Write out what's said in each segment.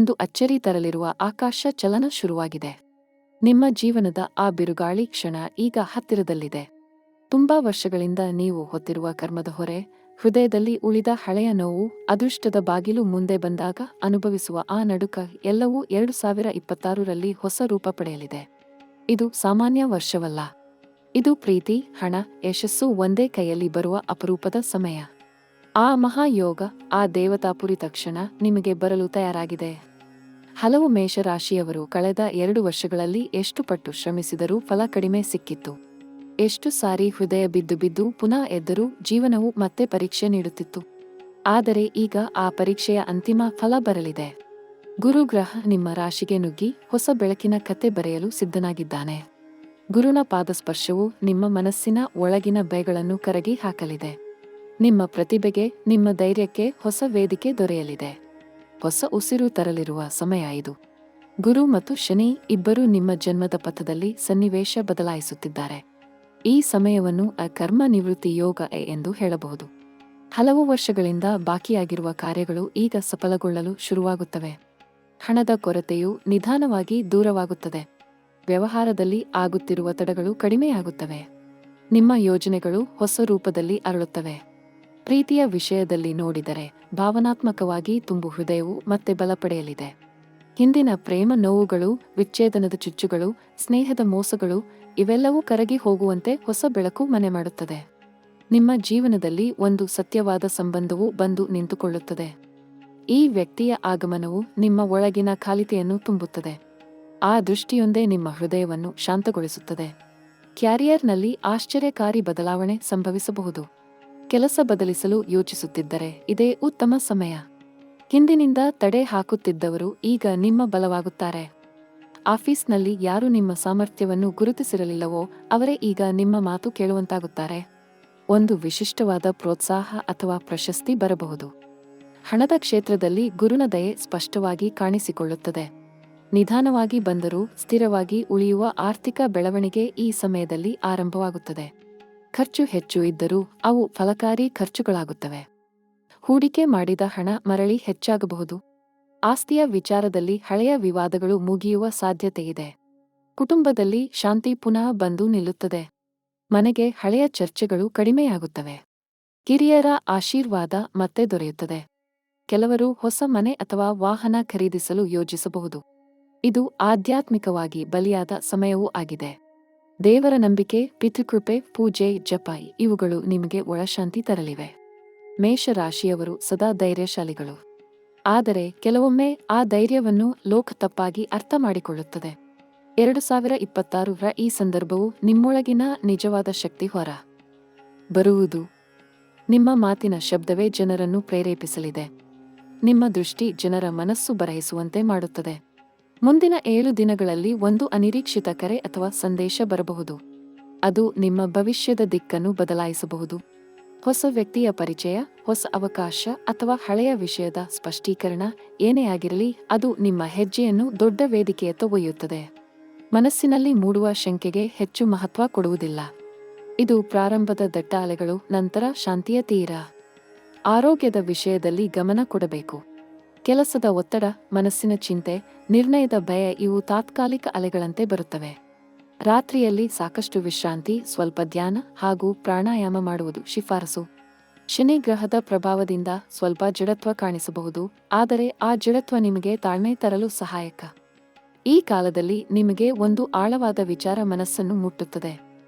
ಒಂದು ಅಚ್ಚರಿ ತರಲಿರುವ ಆಕಾಶ ಚಲನ ಶುರುವಾಗಿದೆ. ನಿಮ್ಮ ಜೀವನದ ಆ ಬಿರುಗಾಳಿ ಕ್ಷಣ ಈಗ ಹತ್ತಿರದಲ್ಲಿದೆ. ತುಂಬಾ ವರ್ಷಗಳಿಂದ ನೀವು ಹೊತ್ತಿರುವ ಕರ್ಮದ ಹೊರೆ, ಹೃದಯದಲ್ಲಿ ಉಳಿದ ಹಳೆಯ ನೋವು, ಅದೃಷ್ಟದ ಬಾಗಿಲು ಮುಂದೆ ಬಂದಾಗ ಅನುಭವಿಸುವ ಆ ನಡುಕ ಎಲ್ಲವೂ 2026ರಲ್ಲಿ ಹೊಸ ರೂಪ ಪಡೆಯಲಿದೆ. ಇದು ಸಾಮಾನ್ಯ ವರ್ಷವಲ್ಲ. ಇದು ಪ್ರೀತಿ, ಹಣ, ಯಶಸ್ಸು ಒಂದೇ ಕೈಯಲ್ಲಿ ಬರುವ ಅಪರೂಪದ ಸಮಯ. ಆ ಮಹಾಯೋಗ, ಆ ದೇವತಾಪುರಿತ ಕ್ಷಣ ನಿಮಗೆ ಬರಲು ತಯಾರಾಗಿದೆ. ಹಲವು ಮೇಷರಾಶಿಯವರು ಕಳೆದ 2 ವರ್ಷಗಳಲ್ಲಿ ಎಷ್ಟು ಪಟ್ಟು ಶ್ರಮಿಸಿದರೂ ಫಲ ಕಡಿಮೆ ಸಿಕ್ಕಿತ್ತು. ಎಷ್ಟು ಸಾರಿ ಹೃದಯ ಬಿದ್ದು ಬಿದ್ದು ಪುನಃ ಎದ್ದರೂ ಜೀವನವು ಮತ್ತೆ ಪರೀಕ್ಷೆ ನೀಡುತ್ತಿತ್ತು. ಆದರೆ ಈಗ ಆ ಪರೀಕ್ಷೆಯ ಅಂತಿಮ ಫಲ ಬರಲಿದೆ. ಗುರುಗ್ರಹ ನಿಮ್ಮ ರಾಶಿಗೆ ನುಗ್ಗಿ ಹೊಸ ಬೆಳಕಿನ ಕತೆ ಬರೆಯಲು ಸಿದ್ಧನಾಗಿದ್ದಾನೆ. ಗುರುನ ಪಾದಸ್ಪರ್ಶವು ನಿಮ್ಮ ಮನಸ್ಸಿನ ಒಳಗಿನ ಭಯಗಳನ್ನು ಕರಗಿ ಹಾಕಲಿದೆ. ನಿಮ್ಮ ಪ್ರತಿಭೆಗೆ, ನಿಮ್ಮ ಧೈರ್ಯಕ್ಕೆ ಹೊಸ ವೇದಿಕೆ ದೊರೆಯಲಿದೆ. ಹೊಸ ಉಸಿರು ತರಲಿರುವ ಸಮಯ ಇದು. ಗುರು ಮತ್ತು ಶನಿ ಇಬ್ಬರೂ ನಿಮ್ಮ ಜನ್ಮದ ಪಥದಲ್ಲಿ ಸನ್ನಿವೇಶ ಬದಲಾಯಿಸುತ್ತಿದ್ದಾರೆ. ಈ ಸಮಯವನ್ನು ಕರ್ಮ ನಿವೃತ್ತಿ ಯೋಗ ಎಂದು ಹೇಳಬಹುದು. ಹಲವು ವರ್ಷಗಳಿಂದ ಬಾಕಿಯಾಗಿರುವ ಕಾರ್ಯಗಳು ಈಗ ಸಫಲಗೊಳ್ಳಲು ಶುರುವಾಗುತ್ತವೆ. ಹಣದ ಕೊರತೆಯು ನಿಧಾನವಾಗಿ ದೂರವಾಗುತ್ತದೆ. ವ್ಯವಹಾರದಲ್ಲಿ ಆಗುತ್ತಿರುವ ತಡೆಗಳು ಕಡಿಮೆಯಾಗುತ್ತವೆ. ನಿಮ್ಮ ಯೋಜನೆಗಳು ಹೊಸ ರೂಪದಲ್ಲಿ ಅರಳುತ್ತವೆ. ಪ್ರೀತಿಯ ವಿಷಯದಲ್ಲಿ ನೋಡಿದರೆ ಭಾವನಾತ್ಮಕವಾಗಿ ತುಂಬು ಹೃದಯವು ಮತ್ತೆ ಬಲ ಪಡೆಯಲಿದೆ. ಹಿಂದಿನ ಪ್ರೇಮ ನೋವುಗಳು, ವಿಚ್ಛೇದನದ ಚುಚ್ಚುಗಳು, ಸ್ನೇಹದ ಮೋಸಗಳು ಇವೆಲ್ಲವೂ ಕರಗಿ ಹೋಗುವಂತೆ ಹೊಸ ಬೆಳಕು ಮನೆ ಮಾಡುತ್ತದೆ. ನಿಮ್ಮ ಜೀವನದಲ್ಲಿ ಒಂದು ಸತ್ಯವಾದ ಸಂಬಂಧವು ಬಂದು ನಿಂತುಕೊಳ್ಳುತ್ತದೆ. ಈ ವ್ಯಕ್ತಿಯ ಆಗಮನವು ನಿಮ್ಮ ಒಳಗಿನ ಖಾಲಿತೆಯನ್ನು ತುಂಬುತ್ತದೆ. ಆ ದೃಷ್ಟಿಯೊಂದೇ ನಿಮ್ಮ ಹೃದಯವನ್ನು ಶಾಂತಗೊಳಿಸುತ್ತದೆ. ಕ್ಯಾರಿಯರ್ನಲ್ಲಿ ಆಶ್ಚರ್ಯಕಾರಿ ಬದಲಾವಣೆ ಸಂಭವಿಸಬಹುದು. ಕೆಲಸ ಬದಲಿಸಲು ಯೋಚಿಸುತ್ತಿದ್ದರೆ ಇದೇ ಉತ್ತಮ ಸಮಯ. ಹಿಂದಿನಿಂದ ತಡೆ ಹಾಕುತ್ತಿದ್ದವರು ಈಗ ನಿಮ್ಮ ಬಲವಾಗುತ್ತಾರೆ. ಆಫೀಸ್ನಲ್ಲಿ ಯಾರು ನಿಮ್ಮ ಸಾಮರ್ಥ್ಯವನ್ನು ಗುರುತಿಸಿರಲಿಲ್ಲವೋ ಅವರೇ ಈಗ ನಿಮ್ಮ ಮಾತು ಕೇಳುವಂತಾಗುತ್ತಾರೆ. ಒಂದು ವಿಶಿಷ್ಟವಾದ ಪ್ರೋತ್ಸಾಹ ಅಥವಾ ಪ್ರಶಸ್ತಿ ಬರಬಹುದು. ಹಣದ ಕ್ಷೇತ್ರದಲ್ಲಿ ಗುರುನ ದಯೆ ಸ್ಪಷ್ಟವಾಗಿ ಕಾಣಿಸಿಕೊಳ್ಳುತ್ತದೆ. ನಿಧಾನವಾಗಿ ಬಂದರೂ ಸ್ಥಿರವಾಗಿ ಉಳಿಯುವ ಆರ್ಥಿಕ ಬೆಳವಣಿಗೆ ಈ ಸಮಯದಲ್ಲಿ ಆರಂಭವಾಗುತ್ತದೆ. ಖರ್ಚು ಹೆಚ್ಚು ಇದ್ದರೂ ಅವು ಫಲಕಾರಿ ಖರ್ಚುಗಳಾಗುತ್ತವೆ. ಹೂಡಿಕೆ ಮಾಡಿದ ಹಣ ಮರಳಿ ಹೆಚ್ಚಾಗಬಹುದು. ಆಸ್ತಿಯ ವಿಚಾರದಲ್ಲಿ ಹಳೆಯ ವಿವಾದಗಳು ಮುಗಿಯುವ ಸಾಧ್ಯತೆಯಿದೆ. ಕುಟುಂಬದಲ್ಲಿ ಶಾಂತಿ ಪುನಃ ಬಂದು ನಿಲ್ಲುತ್ತದೆ. ಮನೆಗೆ ಹಳೆಯ ಚರ್ಚೆಗಳು ಕಡಿಮೆಯಾಗುತ್ತವೆ. ಹಿರಿಯರ ಆಶೀರ್ವಾದ ಮತ್ತೆ ದೊರೆಯುತ್ತದೆ. ಕೆಲವರು ಹೊಸ ಮನೆ ಅಥವಾ ವಾಹನ ಖರೀದಿಸಲು ಯೋಜಿಸಬಹುದು. ಇದು ಆಧ್ಯಾತ್ಮಿಕವಾಗಿ ಬಲಿಯಾದ ಸಮಯವೂ ಆಗಿದೆ. ದೇವರ ನಂಬಿಕೆ, ಪಿತೃಕೃಪೆ, ಪೂಜೆ, ಜಪ ಇವುಗಳು ನಿಮಗೆ ಒಳಶಾಂತಿ ತರಲಿವೆ. ಮೇಷರಾಶಿಯವರು ಸದಾ ಧೈರ್ಯಶಾಲಿಗಳು. ಆದರೆ ಕೆಲವೊಮ್ಮೆ ಆ ಧೈರ್ಯವನ್ನು ಲೋಕ ತಪ್ಪಾಗಿ ಅರ್ಥ ಮಾಡಿಕೊಳ್ಳುತ್ತದೆ. 2026ರ ಈ ಸಂದರ್ಭವು ನಿಮ್ಮೊಳಗಿನ ನಿಜವಾದ ಶಕ್ತಿ ಹೊರ ಬರುವುದು. ನಿಮ್ಮ ಮಾತಿನ ಶಬ್ದವೇ ಜನರನ್ನು ಪ್ರೇರೇಪಿಸಲಿದೆ. ನಿಮ್ಮ ದೃಷ್ಟಿ ಜನರ ಮನಸ್ಸು ಬರಹಿಸುವಂತೆ ಮಾಡುತ್ತದೆ. ಮುಂದಿನ 7 ದಿನಗಳಲ್ಲಿ ಒಂದು ಅನಿರೀಕ್ಷಿತ ಕರೆ ಅಥವಾ ಸಂದೇಶ ಬರಬಹುದು. ಅದು ನಿಮ್ಮ ಭವಿಷ್ಯದ ದಿಕ್ಕನ್ನು ಬದಲಾಯಿಸಬಹುದು. ಹೊಸ ವ್ಯಕ್ತಿಯ ಪರಿಚಯ, ಹೊಸ ಅವಕಾಶ ಅಥವಾ ಹಳೆಯ ವಿಷಯದ ಸ್ಪಷ್ಟೀಕರಣ ಏನೇ ಆಗಿರಲಿ ಅದು ನಿಮ್ಮ ಹೆಜ್ಜೆಯನ್ನು ದೊಡ್ಡ ವೇದಿಕೆಯತ್ತ ಒಯ್ಯುತ್ತದೆ. ಮನಸ್ಸಿನಲ್ಲಿ ಮೂಡುವ ಶಂಕೆಗೆ ಹೆಚ್ಚು ಮಹತ್ವ ಕೊಡುವುದಿಲ್ಲ. ಇದು ಪ್ರಾರಂಭದ ದಟ್ಟ ಅಲೆಗಳು, ನಂತರ ಶಾಂತಿಯ ತೀರ. ಆರೋಗ್ಯದ ವಿಷಯದಲ್ಲಿ ಗಮನ ಕೊಡಬೇಕು. ಕೆಲಸದ ಒತ್ತಡ, ಮನಸ್ಸಿನ ಚಿಂತೆ, ನಿರ್ಣಯದ ಭಯ ಇವು ತಾತ್ಕಾಲಿಕ ಅಲೆಗಳಂತೆ ಬರುತ್ತವೆ. ರಾತ್ರಿಯಲ್ಲಿ ಸಾಕಷ್ಟು ವಿಶ್ರಾಂತಿ, ಸ್ವಲ್ಪ ಧ್ಯಾನ ಹಾಗೂ ಪ್ರಾಣಾಯಾಮ ಮಾಡುವುದು ಶಿಫಾರಸು. ಶನಿ ಗ್ರಹದ ಪ್ರಭಾವದಿಂದ ಸ್ವಲ್ಪ ಜಡತ್ವ ಕಾಣಿಸಬಹುದು, ಆದರೆ ಆ ಜಡತ್ವ ನಿಮಗೆ ತಾಳ್ಮೆ ತರಲು ಸಹಾಯಕ. ಈ ಕಾಲದಲ್ಲಿ ನಿಮಗೆ ಒಂದು ಆಳವಾದ ವಿಚಾರ ಮನಸ್ಸನ್ನು ಮುಟ್ಟುತ್ತದೆ.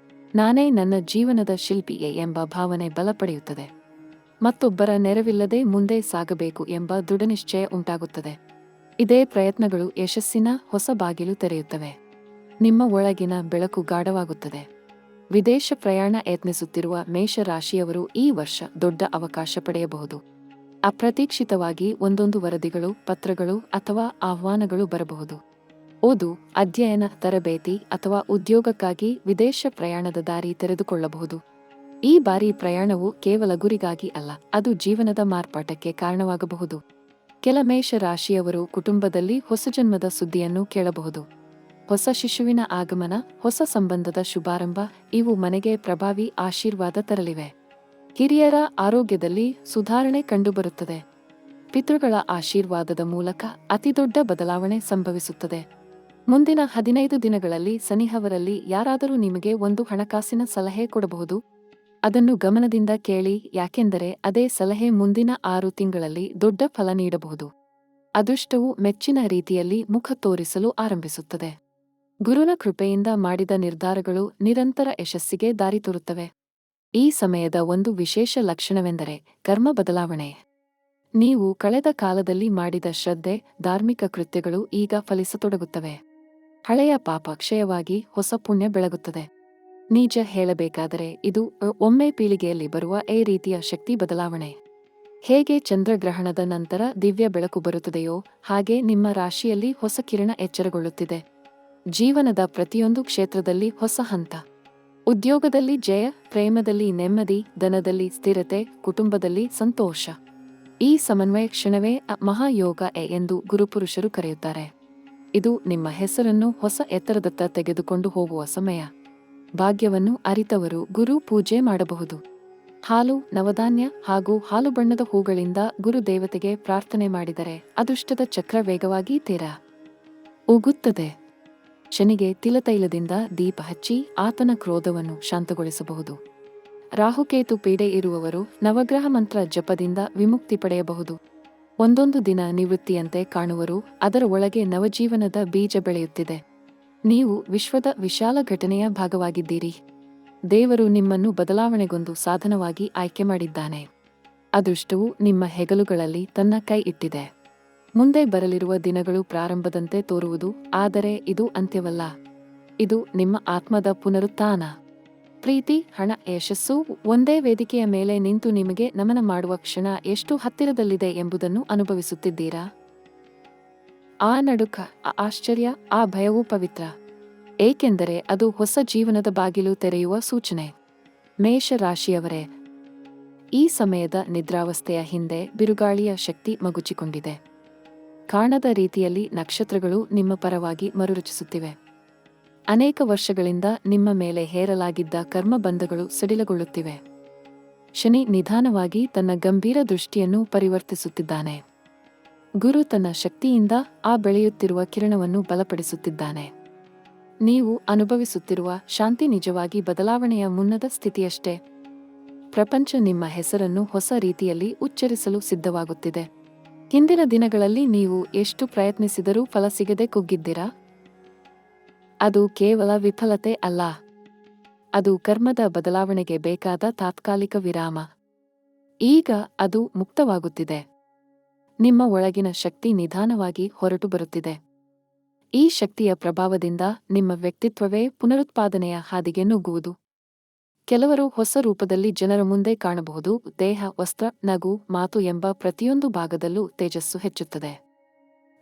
ನಾನೇ ನನ್ನ ಜೀವನದ ಶಿಲ್ಪಿಯೇ ಎಂಬ ಭಾವನೆ ಬಲಪಡೆಯುತ್ತದೆ. ಮತ್ತೊಬ್ಬರ ನೆರವಿಲ್ಲದೆ ಮುಂದೆ ಸಾಗಬೇಕು ಎಂಬ ದೃಢನಿಶ್ಚಯ ಉಂಟಾಗುತ್ತದೆ. ಇದೇ ಪ್ರಯತ್ನಗಳು ಯಶಸ್ಸಿನ ಹೊಸ ಬಾಗಿಲು ತೆರೆಯುತ್ತವೆ. ನಿಮ್ಮ ಒಳಗಿನ ಬೆಳಕು ಗಾಢವಾಗುತ್ತದೆ. ವಿದೇಶ ಪ್ರಯಾಣ ಯತ್ನಿಸುತ್ತಿರುವ ಮೇಷರಾಶಿಯವರು ಈ ವರ್ಷ ದೊಡ್ಡ ಅವಕಾಶ ಪಡೆಯಬಹುದು. ಅಪ್ರತೀಕ್ಷಿತವಾಗಿ ಒಂದೊಂದು ವರದಿಗಳು, ಪತ್ರಗಳು ಅಥವಾ ಆಹ್ವಾನಗಳು ಬರಬಹುದು. ಓದು, ಅಧ್ಯಯನ, ತರಬೇತಿ ಅಥವಾ ಉದ್ಯೋಗಕ್ಕಾಗಿ ವಿದೇಶ ಪ್ರಯಾಣದ ದಾರಿ ತೆರೆದುಕೊಳ್ಳಬಹುದು. ಈ ಬಾರಿ ಪ್ರಯಾಣವು ಕೇವಲ ಗುರಿಗಾಗಿ ಅಲ್ಲ, ಅದು ಜೀವನದ ಮಾರ್ಪಾಟಕ್ಕೆ ಕಾರಣವಾಗಬಹುದು. ಕೆಲ ಮೇಷರಾಶಿಯವರು ಕುಟುಂಬದಲ್ಲಿ ಹೊಸ ಜನ್ಮದ ಸುದ್ದಿಯನ್ನು ಕೇಳಬಹುದು. ಹೊಸ ಶಿಶುವಿನ ಆಗಮನ, ಹೊಸ ಸಂಬಂಧದ ಶುಭಾರಂಭ ಇವು ಮನೆಗೆ ಪ್ರಭಾವಿ ಆಶೀರ್ವಾದ ತರಲಿವೆ. ಹಿರಿಯರ ಆರೋಗ್ಯದಲ್ಲಿ ಸುಧಾರಣೆ ಕಂಡುಬರುತ್ತದೆ. ಪಿತೃಗಳ ಆಶೀರ್ವಾದದ ಮೂಲಕ ಅತಿದೊಡ್ಡ ಬದಲಾವಣೆ ಸಂಭವಿಸುತ್ತದೆ. ಮುಂದಿನ 15 ದಿನಗಳಲ್ಲಿ ಸನಿಹವರಲ್ಲಿ ಯಾರಾದರೂ ನಿಮಗೆ ಒಂದು ಹಣಕಾಸಿನ ಸಲಹೆ ಕೊಡಬಹುದು. ಅದನ್ನು ಗಮನದಿಂದ ಕೇಳಿ, ಯಾಕೆಂದರೆ ಅದೇ ಸಲಹೆ ಮುಂದಿನ 6 ತಿಂಗಳಲ್ಲಿ ದೊಡ್ಡ ಫಲ ನೀಡಬಹುದು. ಅದೃಷ್ಟವು ಮೆಚ್ಚಿನ ರೀತಿಯಲ್ಲಿ ಮುಖ ತೋರಿಸಲು ಆರಂಭಿಸುತ್ತದೆ. ಗುರುನ ಕೃಪೆಯಿಂದ ಮಾಡಿದ ನಿರ್ಧಾರಗಳು ನಿರಂತರ ಯಶಸ್ಸಿಗೆ ದಾರಿ ತೋರುತ್ತವೆ. ಈ ಸಮಯದ ಒಂದು ವಿಶೇಷ ಲಕ್ಷಣವೆಂದರೆ ಕರ್ಮ ಬದಲಾವಣೆ. ನೀವು ಕಳೆದ ಕಾಲದಲ್ಲಿ ಮಾಡಿದ ಶ್ರದ್ಧೆ, ಧಾರ್ಮಿಕ ಕೃತ್ಯಗಳು ಈಗ ಫಲಿಸತೊಡಗುತ್ತವೆ. ಹಳೆಯ ಪಾಪ ಕ್ಷಯವಾಗಿ ಹೊಸ ಪುಣ್ಯ ಬೆಳಗುತ್ತದೆ. ನಿಜ ಹೇಳಬೇಕಾದರೆ ಇದು ಒಮ್ಮೆ ಪೀಳಿಗೆಯಲ್ಲಿ ಬರುವ ಈ ರೀತಿಯ ಶಕ್ತಿ ಬದಲಾವಣೆ. ಹೇಗೆ ಚಂದ್ರಗ್ರಹಣದ ನಂತರ ದಿವ್ಯ ಬೆಳಕು ಬರುತ್ತದೆಯೋ ಹಾಗೆ ನಿಮ್ಮ ರಾಶಿಯಲ್ಲಿ ಹೊಸ ಕಿರಣ ಎಚ್ಚರಗೊಳ್ಳುತ್ತಿದೆ. ಜೀವನದ ಪ್ರತಿಯೊಂದು ಕ್ಷೇತ್ರದಲ್ಲಿ ಹೊಸ ಹಂತ. ಉದ್ಯೋಗದಲ್ಲಿ ಜಯ, ಪ್ರೇಮದಲ್ಲಿ ನೆಮ್ಮದಿ, ಧನದಲ್ಲಿ ಸ್ಥಿರತೆ, ಕುಟುಂಬದಲ್ಲಿ ಸಂತೋಷ. ಈ ಸಮನ್ವಯ ಕ್ಷಣವೇ ಮಹಾಯೋಗ ಎಂದು ಗುರುಪುರುಷರು ಕರೆಯುತ್ತಾರೆ. ಇದು ನಿಮ್ಮ ಹೆಸರನ್ನು ಹೊಸ ಎತ್ತರದತ್ತ ತೆಗೆದುಕೊಂಡು ಹೋಗುವ ಸಮಯ. ಭಾಗ್ಯವನ್ನು ಅರಿತವರು ಗುರು ಪೂಜೆ ಮಾಡಬಹುದು. ಹಾಲು, ನವಧಾನ್ಯ ಹಾಗೂ ಹಾಲು ಬಣ್ಣದ ಹೂಗಳಿಂದ ಗುರು ದೇವತೆಗೆ ಪ್ರಾರ್ಥನೆ ಮಾಡಿದರೆ ಅದೃಷ್ಟದ ಚಕ್ರ ವೇಗವಾಗಿ ಉಗುತ್ತದೆ. ಶನಿಗೆ ತಿಲತೈಲದಿಂದ ದೀಪ ಹಚ್ಚಿ ಆತನ ಕ್ರೋಧವನ್ನು ಶಾಂತಗೊಳಿಸಬಹುದು. ರಾಹುಕೇತು ಪೀಡೆ ಇರುವವರು ನವಗ್ರಹ ಮಂತ್ರ ಜಪದಿಂದ ವಿಮುಕ್ತಿ ಪಡೆಯಬಹುದು. ಒಂದೊಂದು ದಿನ ನಿವೃತ್ತಿಯಂತೆ ಕಾಣುವರು, ಅದರ ಒಳಗೆ ನವಜೀವನದ ಬೀಜ ಬೆಳೆಯುತ್ತಿದೆ. ನೀವು ವಿಶ್ವದ ವಿಶಾಲ ಘಟನೆಯ ಭಾಗವಾಗಿದ್ದೀರಿ. ದೇವರು ನಿಮ್ಮನ್ನು ಬದಲಾವಣೆಗೊಂದು ಸಾಧನವಾಗಿ ಆಯ್ಕೆ ಮಾಡಿದ್ದಾನೆ. ಅದೃಷ್ಟವು ನಿಮ್ಮ ಹೆಗಲುಗಳಲ್ಲಿ ತನ್ನ ಕೈ ಇಟ್ಟಿದೆ. ಮುಂದೆ ಬರಲಿರುವ ದಿನಗಳು ಪ್ರಾರಂಭದಂತೆ ತೋರುವುದು, ಆದರೆ ಇದು ಅಂತ್ಯವಲ್ಲ. ಇದು ನಿಮ್ಮ ಆತ್ಮದ ಪುನರುತ್ಥಾನ. ಪ್ರೀತಿ, ಹಣ, ಯಶಸ್ಸು ಒಂದೇ ವೇದಿಕೆಯ ಮೇಲೆ ನಿಂತು ನಿಮಗೆ ನಮನ ಮಾಡುವ ಕ್ಷಣ ಎಷ್ಟು ಹತ್ತಿರದಲ್ಲಿದೆ ಎಂಬುದನ್ನು ಅನುಭವಿಸುತ್ತಿದ್ದೀರಾ? ಆ ನಡುಕ, ಆ ಆಶ್ಚರ್ಯ, ಆ ಭಯವೂ ಪವಿತ್ರ. ಏಕೆಂದರೆ ಅದು ಹೊಸ ಜೀವನದ ಬಾಗಿಲು ತೆರೆಯುವ ಸೂಚನೆ. ಮೇಷ ರಾಶಿಯವರೇ, ಈ ಸಮಯದ ನಿದ್ರಾವಸ್ಥೆಯ ಹಿಂದೆ ಬಿರುಗಾಳಿಯ ಶಕ್ತಿ ಮಗುಚಿಕೊಂಡಿದೆ. ಕಾಣದ ರೀತಿಯಲ್ಲಿ ನಕ್ಷತ್ರಗಳು ನಿಮ್ಮ ಪರವಾಗಿ ಮರುರಚಿಸುತ್ತಿವೆ. ಅನೇಕ ವರ್ಷಗಳಿಂದ ನಿಮ್ಮ ಮೇಲೆ ಹೇರಲಾಗಿದ್ದ ಕರ್ಮಬಂಧಗಳು ಸಡಿಲಗೊಳ್ಳುತ್ತಿವೆ. ಶನಿ ನಿಧಾನವಾಗಿ ತನ್ನ ಗಂಭೀರ ದೃಷ್ಟಿಯನ್ನು ಪರಿವರ್ತಿಸುತ್ತಿದ್ದಾನೆ. ಗುರು ತನ್ನ ಶಕ್ತಿಯಿಂದ ಆ ಬೆಳೆಯುತ್ತಿರುವ ಕಿರಣವನ್ನು ಬಲಪಡಿಸುತ್ತಿದ್ದಾನೆ. ನೀವು ಅನುಭವಿಸುತ್ತಿರುವ ಶಾಂತಿ ನಿಜವಾಗಿ ಬದಲಾವಣೆಯ ಮುನ್ನದ ಸ್ಥಿತಿಯಷ್ಟೇ. ಪ್ರಪಂಚ ನಿಮ್ಮ ಹೆಸರನ್ನು ಹೊಸ ರೀತಿಯಲ್ಲಿ ಉಚ್ಚರಿಸಲು ಸಿದ್ಧವಾಗುತ್ತಿದೆ. ಹಿಂದಿನ ದಿನಗಳಲ್ಲಿ ನೀವು ಎಷ್ಟು ಪ್ರಯತ್ನಿಸಿದರೂ ಫಲ ಸಿಗದೆ ಕುಗ್ಗಿದ್ದೀರಾ? ಅದು ಕೇವಲ ವಿಫಲತೆ ಅಲ್ಲ. ಅದು ಕರ್ಮದ ಬದಲಾವಣೆಗೆ ಬೇಕಾದ ತಾತ್ಕಾಲಿಕ ವಿರಾಮ. ಈಗ ಅದು ಮುಕ್ತವಾಗುತ್ತಿದೆ. ನಿಮ್ಮ ಒಳಗಿನ ಶಕ್ತಿ ನಿಧಾನವಾಗಿ ಹೊರಟು ಬರುತ್ತಿದೆ. ಈ ಶಕ್ತಿಯ ಪ್ರಭಾವದಿಂದ ನಿಮ್ಮ ವ್ಯಕ್ತಿತ್ವವೇ ಪುನರುತ್ಪಾದನೆಯ ಹಾದಿಗೆ ನುಗ್ಗುವುದು. ಕೆಲವರು ಹೊಸ ರೂಪದಲ್ಲಿ ಜನರ ಮುಂದೆ ಕಾಣಬಹುದು. ದೇಹ, ವಸ್ತ್ರ, ನಗು, ಮಾತು ಎಂಬ ಪ್ರತಿಯೊಂದು ಭಾಗದಲ್ಲೂ ತೇಜಸ್ಸು ಹೆಚ್ಚುತ್ತದೆ.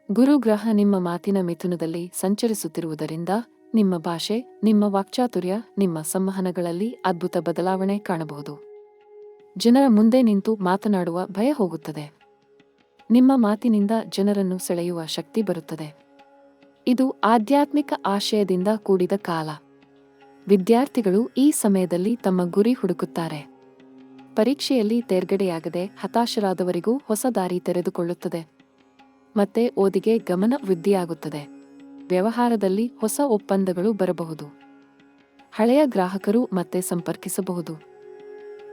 ಗುರುಗ್ರಹ ನಿಮ್ಮ ಮಾತಿನ ಮಿಥುನದಲ್ಲಿ ಸಂಚರಿಸುತ್ತಿರುವುದರಿಂದ ನಿಮ್ಮ ಭಾಷೆ, ನಿಮ್ಮ ವಾಕ್ಚಾತುರ್ಯ, ನಿಮ್ಮ ಸಂವಹನಗಳಲ್ಲಿ ಅದ್ಭುತ ಬದಲಾವಣೆ ಕಾಣಬಹುದು. ಜನರ ಮುಂದೆ ನಿಂತು ಮಾತನಾಡುವ ಭಯ ಹೋಗುತ್ತದೆ. ನಿಮ್ಮ ಮಾತಿನಿಂದ ಜನರನ್ನು ಸೆಳೆಯುವ ಶಕ್ತಿ ಬರುತ್ತದೆ. ಇದು ಆಧ್ಯಾತ್ಮಿಕ ಆಶಯದಿಂದ ಕೂಡಿದ ಕಾಲ. ವಿದ್ಯಾರ್ಥಿಗಳು ಈ ಸಮಯದಲ್ಲಿ ತಮ್ಮ ಗುರಿ ಹುಡುಕುತ್ತಾರೆ. ಪರೀಕ್ಷೆಯಲ್ಲಿ ತೇರ್ಗಡೆಯಾಗದೆ ಹತಾಶರಾದವರಿಗೂ ಹೊಸ ದಾರಿ ತೆರೆದುಕೊಳ್ಳುತ್ತದೆ. ಮತ್ತೆ ಓದಿಗೆ ಗಮನ ವೃದ್ಧಿಯಾಗುತ್ತದೆ. ವ್ಯವಹಾರದಲ್ಲಿ ಹೊಸ ಒಪ್ಪಂದಗಳು ಬರಬಹುದು. ಹಳೆಯ ಗ್ರಾಹಕರು ಮತ್ತೆ ಸಂಪರ್ಕಿಸಬಹುದು.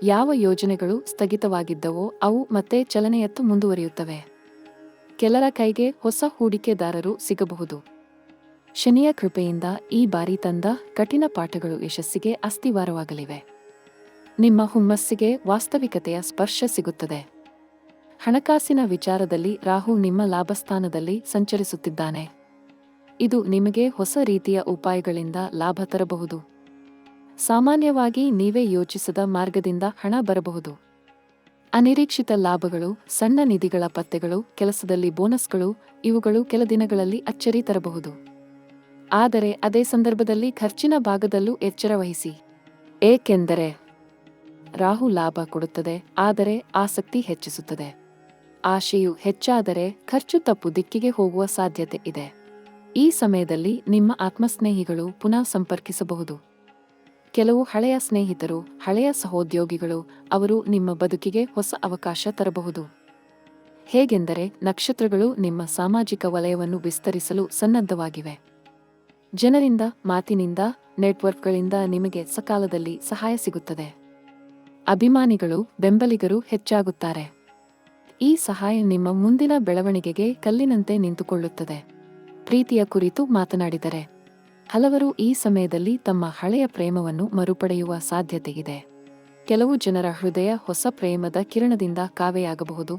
ಯಾವ ಯೋಜನೆಗಳು ಸ್ಥಗಿತವಾಗಿದ್ದವೋ ಅವು ಮತ್ತೆ ಚಲನೆಯತ್ತ ಮುಂದುವರಿಯುತ್ತವೆ. ಕೆಲರ ಕೈಗೆ ಹೊಸ ಹೂಡಿಕೆದಾರರು ಸಿಗಬಹುದು. ಶನಿಯ ಕೃಪೆಯಿಂದ ಈ ಬಾರಿ ತಂದ ಕಠಿಣ ಪಾಠಗಳು ಯಶಸ್ಸಿಗೆ ಅಸ್ತಿವಾರವಾಗಲಿವೆ. ನಿಮ್ಮ ಹುಮ್ಮಸ್ಸಿಗೆ ವಾಸ್ತವಿಕತೆಯ ಸ್ಪರ್ಶ ಸಿಗುತ್ತದೆ. ಹಣಕಾಸಿನ ವಿಚಾರದಲ್ಲಿ ರಾಹು ನಿಮ್ಮ ಲಾಭಸ್ಥಾನದಲ್ಲಿ ಸಂಚರಿಸುತ್ತಿದ್ದಾನೆ. ಇದು ನಿಮಗೆ ಹೊಸ ರೀತಿಯ ಉಪಾಯಗಳಿಂದ ಲಾಭ ತರಬಹುದು. ಸಾಮಾನ್ಯವಾಗಿ ನೀವೇ ಯೋಚಿಸದ ಮಾರ್ಗದಿಂದ ಹಣ ಬರಬಹುದು. ಅನಿರೀಕ್ಷಿತ ಲಾಭಗಳು, ಸಣ್ಣ ನಿಧಿಗಳ ಪತ್ತೆಗಳು, ಕೆಲಸದಲ್ಲಿ ಬೋನಸ್ಗಳು, ಇವುಗಳು ಕೆಲ ದಿನಗಳಲ್ಲಿ ಅಚ್ಚರಿ ತರಬಹುದು. ಆದರೆ ಅದೇ ಸಂದರ್ಭದಲ್ಲಿ ಖರ್ಚಿನ ಭಾಗದಲ್ಲೂ ಎಚ್ಚರ ವಹಿಸಿ. ಏಕೆಂದರೆ ರಾಹು ಲಾಭ ಕೊಡುತ್ತದೆ, ಆದರೆ ಆಸಕ್ತಿ ಹೆಚ್ಚಿಸುತ್ತದೆ. ಆಶೆಯು ಹೆಚ್ಚಾದರೆ ಖರ್ಚು ತಪ್ಪು ದಿಕ್ಕಿಗೆ ಹೋಗುವ ಸಾಧ್ಯತೆ ಇದೆ. ಈ ಸಮಯದಲ್ಲಿ ನಿಮ್ಮ ಆತ್ಮಸ್ನೇಹಿಗಳು ಪುನಃ ಸಂಪರ್ಕಿಸಬಹುದು. ಕೆಲವು ಹಳೆಯ ಸ್ನೇಹಿತರು, ಹಳೆಯ ಸಹೋದ್ಯೋಗಿಗಳು, ಅವರು ನಿಮ್ಮ ಬದುಕಿಗೆ ಹೊಸ ಅವಕಾಶ ತರಬಹುದು. ಹೇಗೆಂದರೆ ನಕ್ಷತ್ರಗಳು ನಿಮ್ಮ ಸಾಮಾಜಿಕ ವಲಯವನ್ನು ವಿಸ್ತರಿಸಲು ಸನ್ನದ್ಧವಾಗಿವೆ. ಜನರಿಂದ, ಮಾತಿನಿಂದ, ನೆಟ್ವರ್ಕ್ಗಳಿಂದ ನಿಮಗೆ ಸಕಾಲದಲ್ಲಿ ಸಹಾಯ ಸಿಗುತ್ತದೆ. ಅಭಿಮಾನಿಗಳು, ಬೆಂಬಲಿಗರು ಹೆಚ್ಚಾಗುತ್ತಾರೆ. ಈ ಸಹಾಯ ನಿಮ್ಮ ಮುಂದಿನ ಬೆಳವಣಿಗೆಗೆ ಕಲ್ಲಿನಂತೆ ನಿಂತುಕೊಳ್ಳುತ್ತದೆ. ಪ್ರೀತಿಯ ಕುರಿತು ಮಾತನಾಡಿದರೆ, ಹಲವರು ಈ ಸಮಯದಲ್ಲಿ ತಮ್ಮ ಹಳೆಯ ಪ್ರೇಮವನ್ನು ಮರುಪಡೆಯುವ ಸಾಧ್ಯತೆಯಿದೆ. ಕೆಲವು ಜನರ ಹೃದಯ ಹೊಸ ಪ್ರೇಮದ ಕಿರಣದಿಂದ ಕಾವೆಯಾಗಬಹುದು.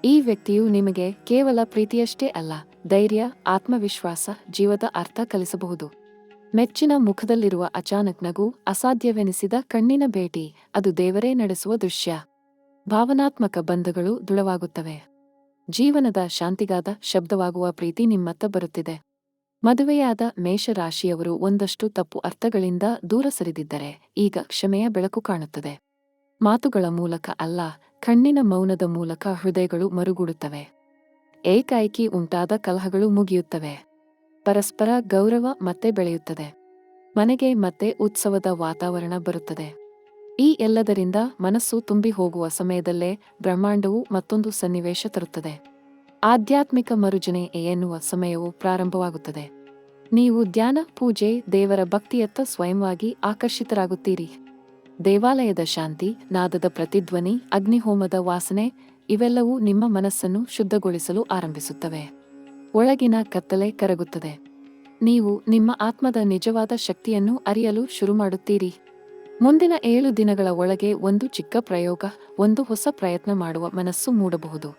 ಈ ವ್ಯಕ್ತಿಯು ನಿಮಗೆ ಕೇವಲ ಪ್ರೀತಿಯಷ್ಟೇ ಅಲ್ಲ, ಧೈರ್ಯ, ಆತ್ಮವಿಶ್ವಾಸ, ಜೀವದ ಅರ್ಥ ಕಲಿಸಬಹುದು. ಮೆಚ್ಚಿನ ಮುಖದಲ್ಲಿರುವ ಅಚಾನಕ್ ನಗು, ಅಸಾಧ್ಯವೆನಿಸಿದ ಕಣ್ಣಿನ ಭೇಟಿ, ಅದು ದೇವರೇ ನಡೆಸುವ ದೃಶ್ಯ. ಭಾವನಾತ್ಮಕ ಬಂಧಗಳು ದೃಢವಾಗುತ್ತವೆ. ಜೀವನದ ಶಾಂತಿಗಾದ ಶಬ್ದವಾಗುವ ಪ್ರೀತಿ ನಿಮ್ಮತ್ತ ಬರುತ್ತಿದೆ. ಮದುವೆಯಾದ ಮೇಷರಾಶಿಯವರು ಒಂದಷ್ಟು ತಪ್ಪು ಅರ್ಥಗಳಿಂದ ದೂರ ಸರಿದಿದ್ದರೆ ಈಗ ಕ್ಷಮೆಯ ಬೆಳಕು ಕಾಣುತ್ತದೆ. ಮಾತುಗಳ ಮೂಲಕ ಅಲ್ಲ, ಕಣ್ಣಿನ ಮೌನದ ಮೂಲಕ ಹೃದಯಗಳು ಮರುಗೂಡುತ್ತವೆ. ಏಕಾಏಕಿ ಉಂಟಾದ ಕಲಹಗಳು ಮುಗಿಯುತ್ತವೆ. ಪರಸ್ಪರ ಗೌರವ ಮತ್ತೆ ಬೆಳೆಯುತ್ತದೆ. ಮನೆಗೆ ಮತ್ತೆ ಉತ್ಸವದ ವಾತಾವರಣ ಬರುತ್ತದೆ. ಈ ಎಲ್ಲದರಿಂದ ಮನಸ್ಸು ತುಂಬಿ ಹೋಗುವ ಸಮಯದಲ್ಲೇ ಬ್ರಹ್ಮಾಂಡವು ಮತ್ತೊಂದು ಸನ್ನಿವೇಶ ತರುತ್ತದೆ. ಆಧ್ಯಾತ್ಮಿಕ ಮರುಜನೆ ಎನ್ನುವ ಸಮಯವು ಪ್ರಾರಂಭವಾಗುತ್ತದೆ. ನೀವು ಧ್ಯಾನ, ಪೂಜೆ, ದೇವರ ಭಕ್ತಿಯತ್ತ ಸ್ವಯಂವಾಗಿ ಆಕರ್ಷಿತರಾಗುತ್ತೀರಿ. ದೇವಾಲಯದ ಶಾಂತಿ, ನಾದದ ಪ್ರತಿಧ್ವನಿ, ಅಗ್ನಿಹೋಮದ ವಾಸನೆ ಇವೆಲ್ಲವೂ ನಿಮ್ಮ ಮನಸ್ಸನ್ನು ಶುದ್ಧಗೊಳಿಸಲು ಆರಂಭಿಸುತ್ತವೆ. ಒಳಗಿನ ಕತ್ತಲೆ ಕರಗುತ್ತದೆ. ನೀವು ನಿಮ್ಮ ಆತ್ಮದ ನಿಜವಾದ ಶಕ್ತಿಯನ್ನು ಅರಿಯಲು ಶುರುಮಾಡುತ್ತೀರಿ. ಮುಂದಿನ 7 ದಿನಗಳ ಒಳಗೆ ಒಂದು ಚಿಕ್ಕ ಪ್ರಯೋಗ, ಒಂದು ಹೊಸ ಪ್ರಯತ್ನ ಮಾಡುವ ಮನಸ್ಸು ಮೂಡಬಹುದು.